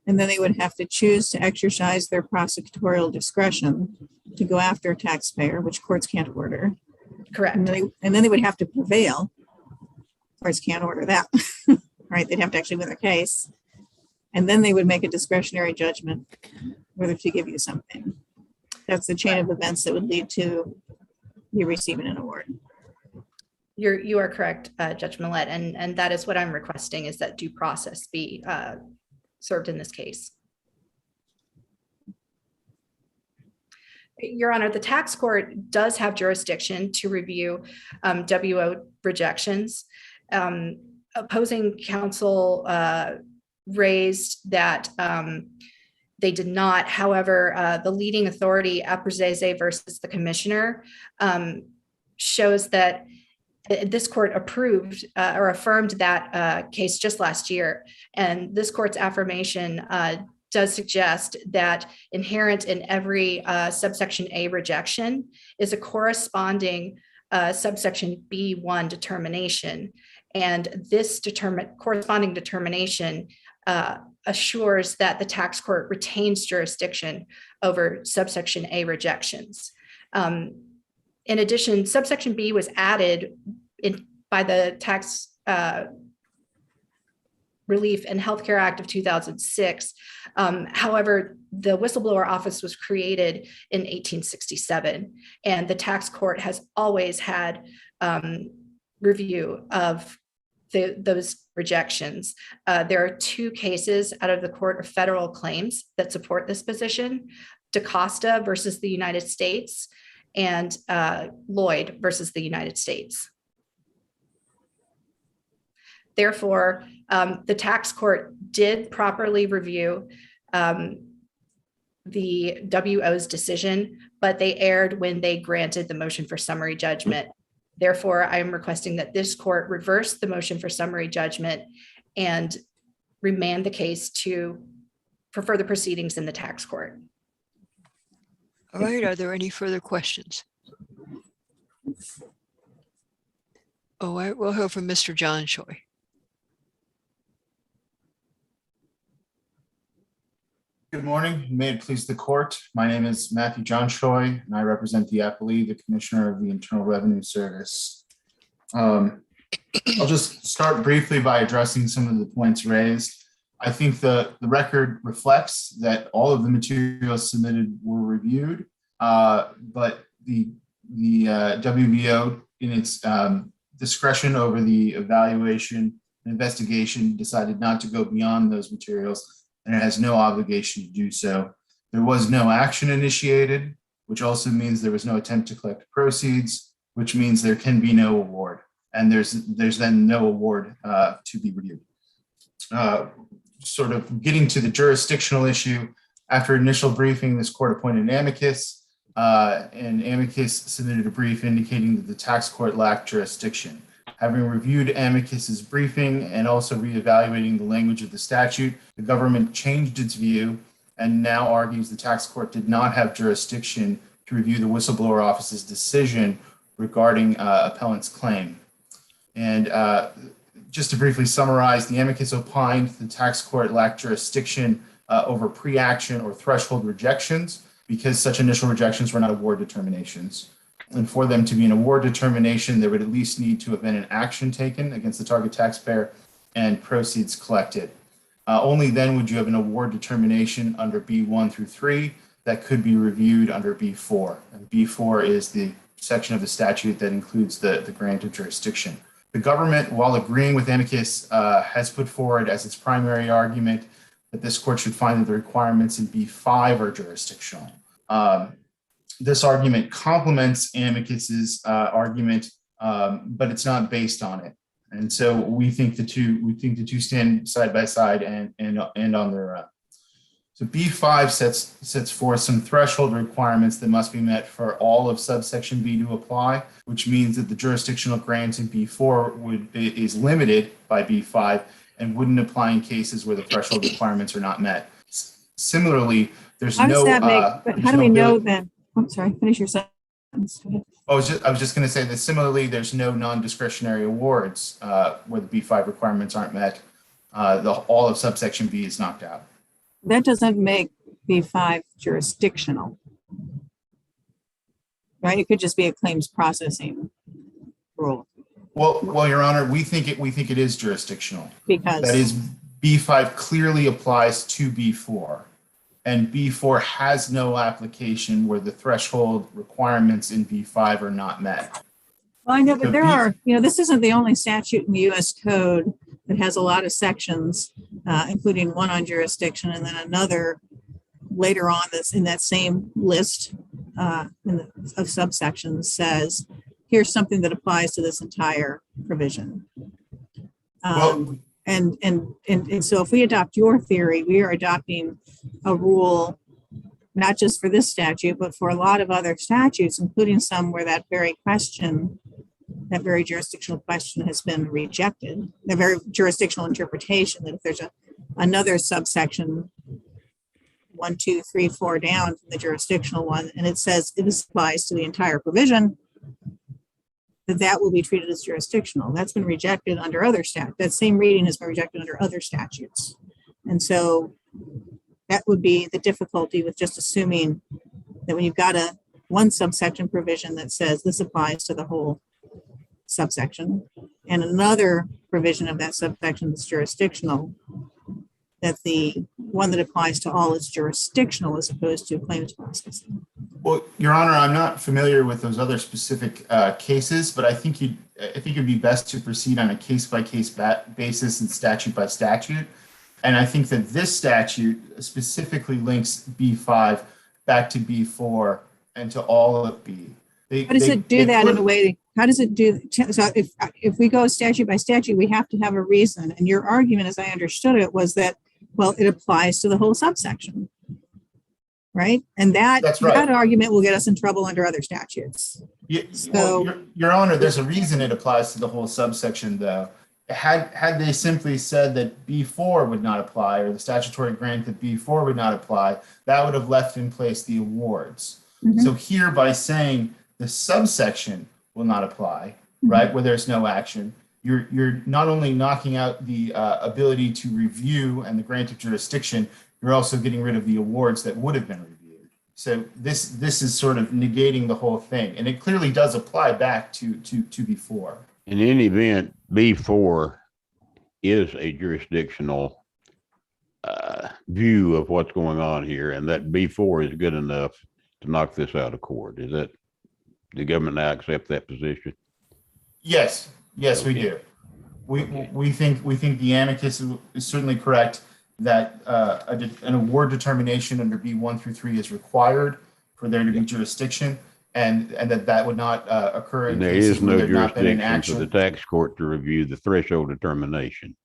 Speaker 4: and then they would have to choose to exercise their prosecutorial discretion to go after a taxpayer, which courts can't order.
Speaker 7: Correct.
Speaker 4: And then they would have to prevail. Courts can't order that, right? They'd have to actually win their case. And then they would make a discretionary judgment whether to give you something. That's the chain of events that would lead to you receiving an award.
Speaker 7: You are correct, Judge Millett, and that is what I'm requesting, is that due process be served in this case. Your Honor, the tax court does have jurisdiction to review WO rejections. Opposing counsel raised that they did not. However, the leading authority, Aprizese versus the commissioner, shows that this court approved or affirmed that case just last year. And this court's affirmation does suggest that inherent in every subsection A rejection is a corresponding subsection B1 determination. And this corresponding determination assures that the tax court retains jurisdiction over subsection A rejections. In addition, subsection B was added by the tax Relief and Healthcare Act of 2006. However, the whistleblower office was created in 1867, and the tax court has always had review of those rejections. There are two cases out of the Court of Federal Claims that support this position: DaCosta versus the United States and Lloyd versus the United States. Therefore, the tax court did properly review the WO's decision, but they erred when they granted the motion for summary judgment. Therefore, I am requesting that this court reverse the motion for summary judgment and remand the case for further proceedings in the tax court.
Speaker 2: All right, are there any further questions? All right, we'll hear from Mr. John Choi.
Speaker 8: Good morning. May it please the court. My name is Matthew John Choi, and I represent the appellee, the Commissioner of the Internal Revenue Service. I'll just start briefly by addressing some of the points raised. I think the record reflects that all of the materials submitted were reviewed, but the WBO, in its discretion over the evaluation and investigation, decided not to go beyond those materials, and it has no obligation to do so. There was no action initiated, which also means there was no attempt to collect proceeds, which means there can be no award, and there's then no award to be reviewed. Sort of getting to the jurisdictional issue, after initial briefing, this court appointed an amicus, and amicus submitted a brief indicating that the tax court lacked jurisdiction. Having reviewed amicus's briefing and also reevaluating the language of the statute, the government changed its view and now argues the tax court did not have jurisdiction to review the whistleblower office's decision regarding appellant's claim. And just to briefly summarize, the amicus opined the tax court lacked jurisdiction over pre-action or threshold rejections because such initial rejections were not award determinations. And for them to be an award determination, there would at least need to have been an action taken against the target taxpayer and proceeds collected. Only then would you have an award determination under B1 through 3 that could be reviewed under B4. And B4 is the section of the statute that includes the grant of jurisdiction. The government, while agreeing with amicus, has put forward as its primary argument that this court should find that the requirements in B5 are jurisdictional. This argument complements amicus's argument, but it's not based on it. And so we think the two stand side by side and on their own. So B5 sets forth some threshold requirements that must be met for all of subsection B to apply, which means that the jurisdictional grant in B4 is limited by B5 and wouldn't apply in cases where the threshold requirements are not met. Similarly, there's
Speaker 4: how
Speaker 8: no.
Speaker 4: Does that make, but how do we know then? I'm sorry, finish your sentence.
Speaker 8: I was just going to say that similarly, there's no non-discretionary awards where the B5 requirements aren't met. All of subsection B is knocked out.
Speaker 4: That doesn't make B5 jurisdictional, right? It could just be a claims processing rule.
Speaker 8: Well, Your Honor, we think it is jurisdictional
Speaker 4: Because
Speaker 8: that is B5 clearly applies to B4. And B4 has no application where the threshold requirements in B5 are not met.
Speaker 4: Well, I know, but there are, this isn't the only statute in the U.S. Code that has a lot of sections, including one on jurisdiction and then another later on that's in that same list of subsections says, here's something that applies to this entire provision. And so if we adopt your theory, we are adopting a rule, not just for this statute, but for a lot of other statutes, including some where that very jurisdictional question has been rejected, the very jurisdictional interpretation that if there's another subsection 1, 2, 3, 4 down from the jurisdictional one, and it says it applies to the entire provision, that will be treated as jurisdictional. That's been rejected under other statutes. That same reading has been rejected under other statutes. And so that would be the difficulty with just assuming that when you've got one subsection provision that says this applies to the whole subsection, and another provision of that subsection that's jurisdictional, that the one that applies to all is jurisdictional as opposed to claims processing.
Speaker 8: Well, Your Honor, I'm not familiar with those other specific cases, but I think it'd be best to proceed on a case-by-case basis and statute by statute. And I think that this statute specifically links B5 back to B4 and to all of B.
Speaker 4: How does it do that in a way? How does it do? So if we go statute by statute, we have to have a reason. And your argument, as I understood it, was that, well, it applies to the whole subsection, right? And that's right. That argument will get us in trouble under other statutes.
Speaker 8: Yeah, so, well, Your Honor, there's a reason it applies to the whole subsection, though. Had they simply said that B4 would not apply, or the statutory grant that B4 would not apply, that would have left in place the awards. Mm-hmm. So here, by saying the subsection will not apply, mm-hmm. right, where there's no action, you're not only knocking out the ability to review and the grant of jurisdiction, you're also getting rid of the awards that would have been reviewed. So this is sort of negating the whole thing, and it clearly does apply back to B4.
Speaker 5: In any event, B4 is a jurisdictional view of what's going on here, and that B4 is good enough to knock this out of court. Is that the government now accept that position?
Speaker 8: Yes, okay. We do. We think the amicus is certainly correct that an award determination under B1 through 3 is required for there to be jurisdiction. And that would not occur in cases where there's not been an action.
Speaker 5: There is no jurisdiction for the tax court to review the threshold determination.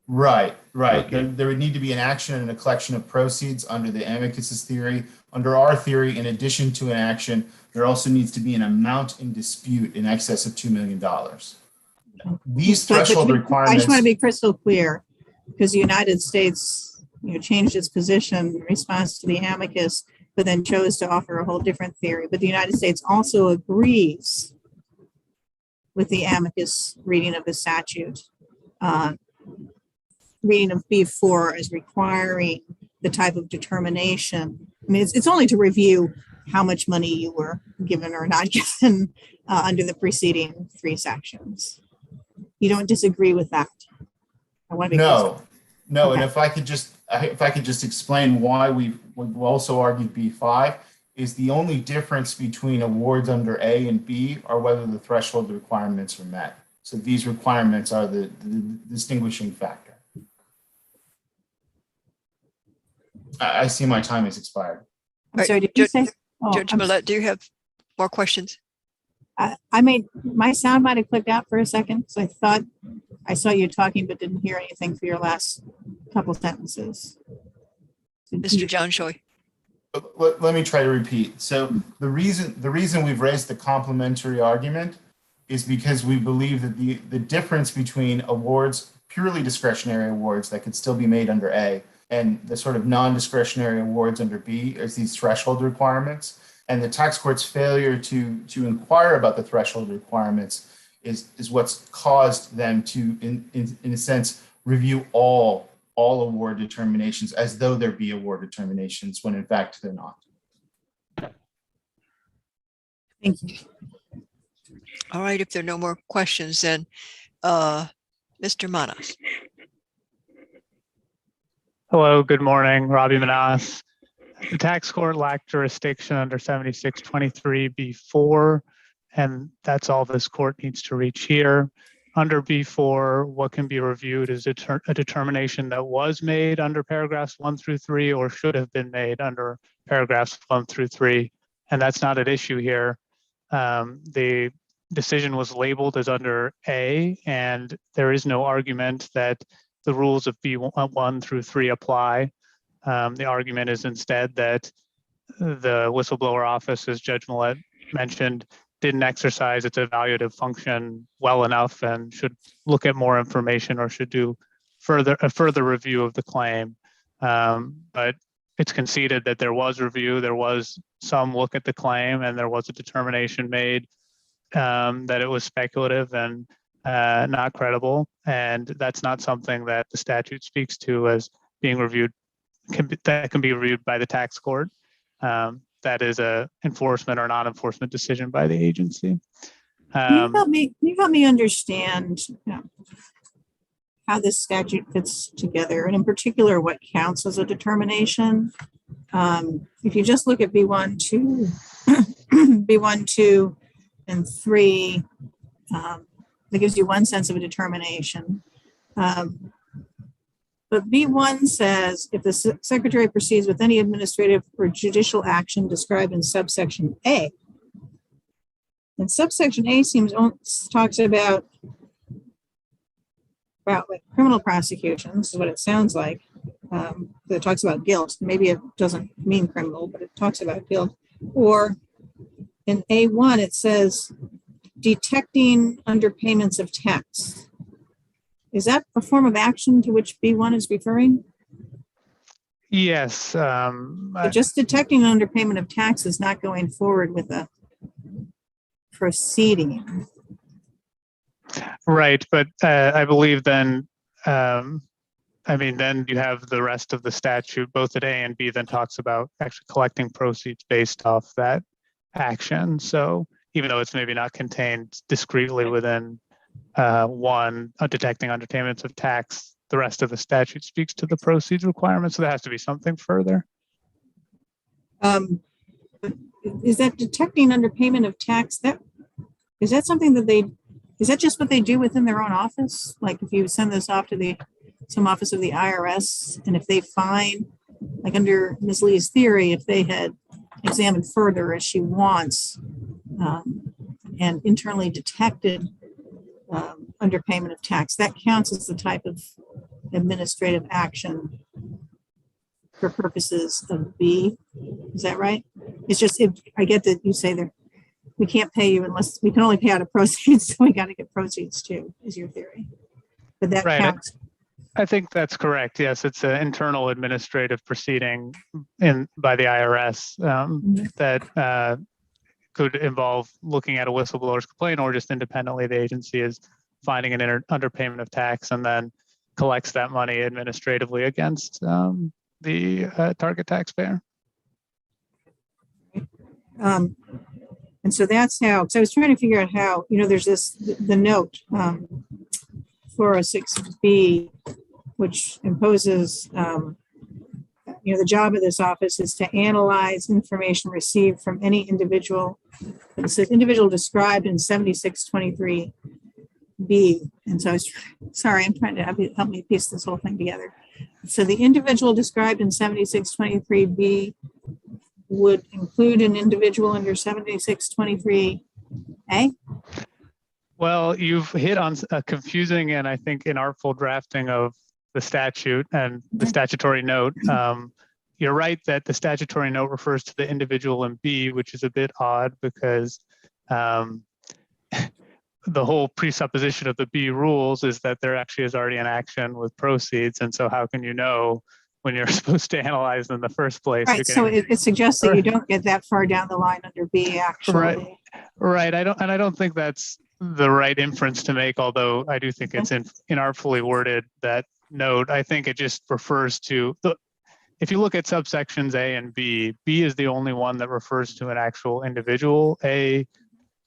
Speaker 8: Right. Okay. There would need to be an action and a collection of proceeds under the amicus's theory. Under our theory, in addition to an action, there also needs to be an amount in dispute in excess of $2 million. These threshold requirements.
Speaker 4: I just want to be crystal clear, because the United States, changed its position in response to the amicus, but then chose to offer a whole different theory. But the United States also agrees with the amicus reading of the statute, reading of B4 as requiring the type of determination. I mean, it's only to review how much money you were given or not given under the preceding 3 sections. You don't disagree with that? I want to be
Speaker 8: No. Okay. And if I could just explain why we've also argued B5 is the only difference between awards under A and B are whether the threshold requirements are met. So these requirements are the distinguishing factor. I see my time has expired.
Speaker 4: I'm sorry, did you say?
Speaker 2: Judge Millett, do you have more questions?
Speaker 4: My sound might have clicked out for a second, so I thought I saw you talking, but didn't hear anything for your last couple sentences.
Speaker 2: Mr. John Choi.
Speaker 8: Let me try to repeat. So the reason we've raised the complementary argument is because we believe that the difference between awards, purely discretionary awards that could still be made under A, and the sort of non-discretionary awards under B is these threshold requirements. And the tax court's failure to inquire about the threshold requirements is what's caused them to, in a sense, review all award determinations as though there be award determinations when in fact they're not.
Speaker 4: Thank you.
Speaker 2: All right, if there are no more questions, then Mr. Manas.
Speaker 9: Hello, good morning, Robbie Manas. The tax court lacked jurisdiction under 7623B4, and that's all this court needs to reach here. Under B4, what can be reviewed is a determination that was made under paragraphs 1 through 3 or should have been made under paragraphs 1 through 3, and that's not at issue here. The decision was labeled as under A, and there is no argument that the rules of B1 through 3 apply. The argument is instead that the whistleblower office, as Judge Millett mentioned, didn't exercise its evaluative function well enough and should look at more information or should do a further review of the claim. But it's conceded that there was review, there was some look at the claim, and there was a determination made that it was speculative and not credible. And that's not something that the statute speaks to as being reviewed. That can be reviewed by the tax court. That is a enforcement or non-enforcement decision by the agency.
Speaker 4: Can you help me understand how this statute fits together, and in particular, what counts as a determination? If you just look at B1, 2, B1, 2, and 3, that gives you one sense of a determination. But B1 says, if the secretary proceeds with any administrative or judicial action described in subsection A, and subsection A talks about like criminal prosecutions, is what it sounds like. It talks about guilt. Maybe it doesn't mean criminal, but it talks about guilt. Or in A1, it says detecting underpayments of tax. Is that a form of action to which B1 is referring?
Speaker 9: Yes.
Speaker 4: So just detecting underpayment of tax is not going forward with a proceeding.
Speaker 9: Right, but I believe then, then you have the rest of the statute, both at A and B, then talks about actually collecting proceeds based off that action. So even though it's maybe not contained discretely within one, detecting underpayments of tax, the rest of the statute speaks to the proceeds requirements. So there has to be something further.
Speaker 4: Is that detecting underpayment of tax? Is that something that is that just what they do within their own office? Like if you send this off to some office of the IRS, and if they find, like under Ms. Li's theory, if they had examined further as she wants and internally detected underpayment of tax, that counts as the type of administrative action for purposes of B. Is that right? It's just, I get that you say that we can't pay you unless we can only pay out of proceeds, so we got to get proceeds too, is your theory. But that
Speaker 9: right.
Speaker 4: counts.
Speaker 9: I think that's correct. Yes, it's an internal administrative proceeding by the IRS that could involve looking at a whistleblower's complaint, or just independently the agency is finding an underpayment of tax and then collects that money administratively against the target taxpayer.
Speaker 4: And so that's how, because I was trying to figure out how, there's the note 406B, which imposes, the job of this office is to analyze information received from any individual. It says individual described in 7623B. And so I'm trying to help me piece this whole thing together. So the individual described in 7623B would include an individual under 7623A?
Speaker 9: Well, you've hit on a confusing and I think inartful drafting of the statute and the statutory note. You're right that the statutory note refers to the individual in B, which is a bit odd because the whole presupposition of the B rules is that there actually is already an action with proceeds. And so how can you know when you're supposed to analyze them in the first place?
Speaker 4: Right, so it suggests that you don't get that far down the line under B, actually.
Speaker 9: Right. I don't think that's the right inference to make, although I do think it's inartfully worded, that note. I think it just refers to if you look at subsections A and B, B is the only one that refers to an actual individual. A,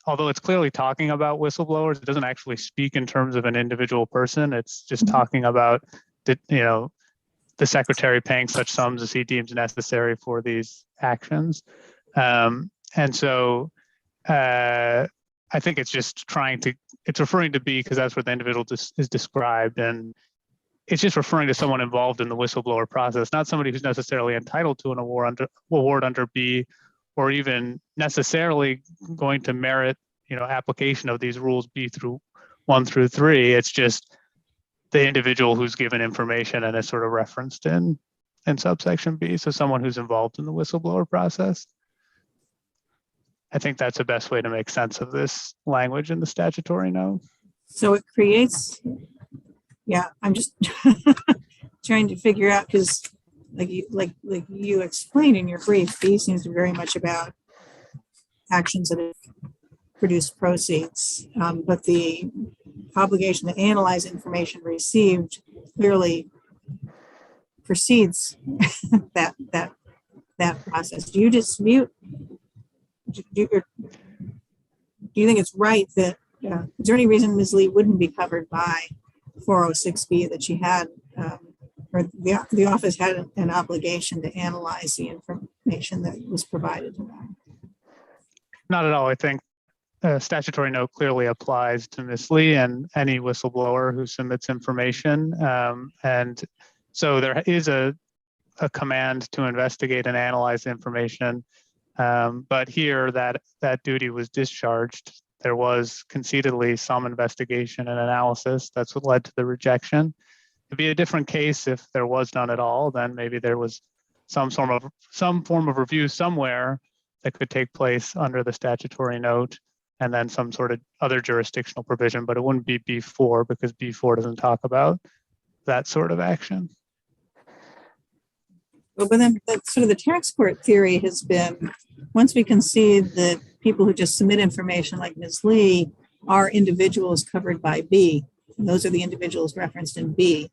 Speaker 9: although it's clearly talking about whistleblowers, it doesn't actually speak in terms of an individual person. It's just talking about the secretary paying such sums as he deems necessary for these actions. And so I think it's just it's referring to B because that's where the individual is described. And it's just referring to someone involved in the whistleblower process, not somebody who's necessarily entitled to an award under B, or even necessarily going to merit, application of these rules B through 1 through 3. It's just the individual who's given information and is sort of referenced in subsection B. So someone who's involved in the whistleblower process. I think that's the best way to make sense of this language in the statutory note.
Speaker 4: So it creates, I'm just trying to figure out, because like you explained in your brief, B seems to be very much about actions that produce proceeds, but the obligation to analyze information received clearly precedes that process. Do you dispute? do you think it's right that, is there any reason Ms. Li wouldn't be covered by 406B, that she had, or the office had an obligation to analyze the information that was provided to them?
Speaker 9: Not at all. I think the statutory note clearly applies to Ms. Li and any whistleblower who submits information. And so there is a command to investigate and analyze information. But here that duty was discharged. There was concededly some investigation and analysis. That's what led to the rejection. It'd be a different case if there was none at all. Then maybe there was some form of review somewhere that could take place under the statutory note, and then some sort of other jurisdictional provision, but it wouldn't be B4 because B4 doesn't talk about that sort of action.
Speaker 4: Well, but then sort of the tax court theory has been, once we concede that people who just submit information like Ms. Li are individuals covered by B, and those are the individuals referenced in B.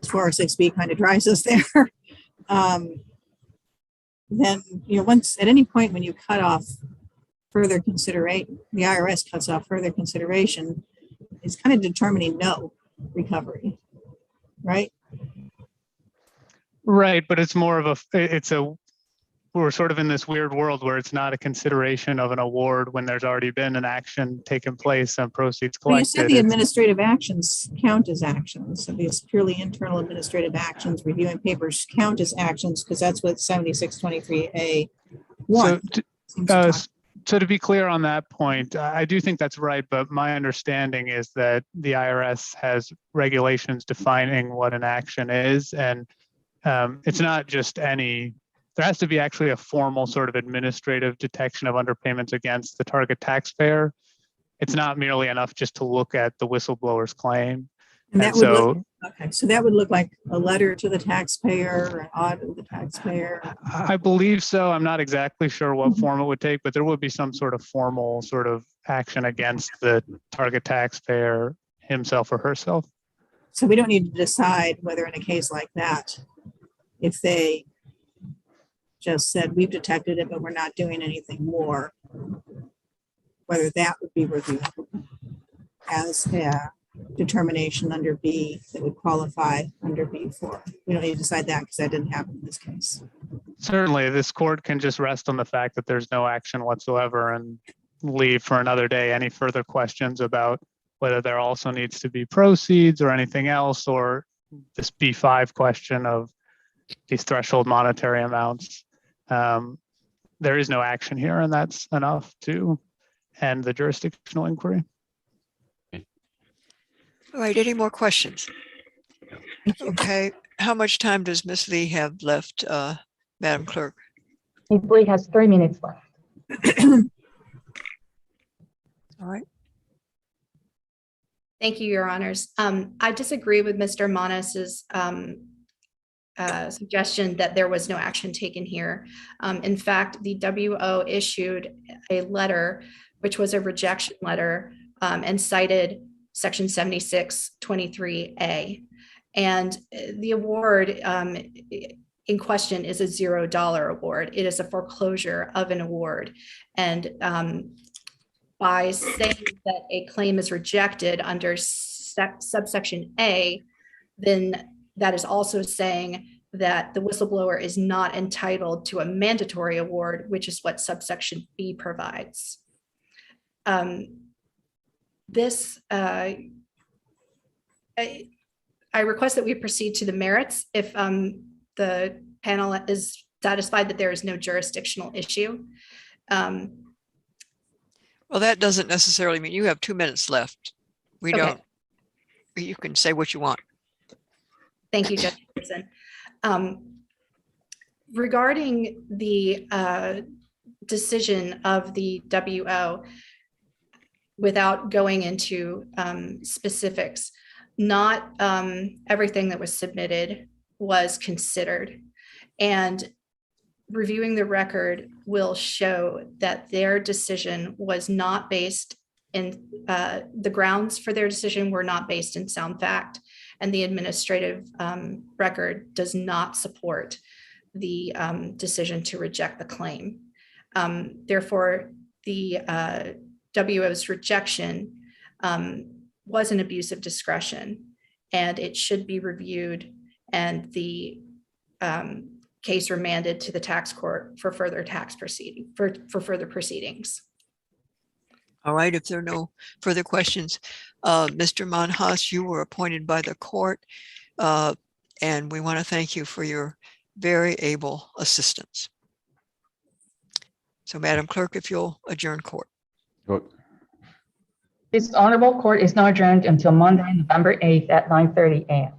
Speaker 4: 406B kind of drives us there. Then, once at any point when you cut off further consideration, the IRS cuts off further consideration, is kind of determining no recovery, right?
Speaker 9: Right, but it's more of we're sort of in this weird world where it's not a consideration of an award when there's already been an action taken place and proceeds collected.
Speaker 4: Well, you said the administrative actions count as actions. So these purely internal administrative actions, reviewing papers count as actions because that's what 7623A
Speaker 9: So to be clear on that point, I do think that's right, but my understanding is that the IRS has regulations defining what an action is, and it's not just any. There has to be actually a formal sort of administrative detection of underpayments against the target taxpayer. It's not merely enough just to look at the whistleblower's claim.
Speaker 4: And so that would look like a letter to the taxpayer, or an audit of the taxpayer.
Speaker 9: I believe so. I'm not exactly sure what form it would take, but there would be some sort of formal sort of action against the target taxpayer himself or herself.
Speaker 4: So we don't need to decide whether in a case like that, if they just said, we've detected it, but we're not doing anything more, whether that would be reviewed as a determination under B that would qualify under B4. We don't need to decide that because that didn't happen in this case.
Speaker 9: Certainly, this court can just rest on the fact that there's no action whatsoever and leave for another day any further questions about whether there also needs to be proceeds or anything else, or this B5 question of these threshold monetary amounts. There is no action here, and that's enough to end the jurisdictional inquiry.
Speaker 2: All right, any more questions? Okay, how much time does Ms. Li have left, Madam Clerk?
Speaker 1: Ms. Li has 3 minutes left.
Speaker 2: All right.
Speaker 7: Thank you, Your Honors. I disagree with Mr. Manis's suggestion that there was no action taken here. In fact, the WO issued a letter, which was a rejection letter, and cited Section 7623A. And the award in question is a $0 award. It is a foreclosure of an award. And by saying that a claim is rejected under subsection A, then that is also saying that the whistleblower is not entitled to a mandatory award, which is what subsection B provides. I request that we proceed to the merits if the panel is satisfied that there is no jurisdictional issue.
Speaker 2: Well, that doesn't necessarily mean you have 2 minutes left. We
Speaker 7: Okay.
Speaker 2: don't. You can say what you want.
Speaker 7: Thank you, Judge Henderson. Regarding the decision of the WO, without going into specifics, not everything that was submitted was considered. And reviewing the record will show that their decision was not based in, the grounds for their decision were not based in sound fact, and the administrative record does not support the decision to reject the claim. Therefore, the WO's rejection was an abuse of discretion, and it should be reviewed and the case remanded to the tax court for further further proceedings.
Speaker 2: All right, if there are no further questions, Mr. Manhas, you were appointed by the court, and we want to thank you for your very able assistance. So, Madam Clerk, if you'll adjourn court.
Speaker 5: Well,
Speaker 1: This honorable court is now adjourned until Monday, November 8th at 9:30 a.m.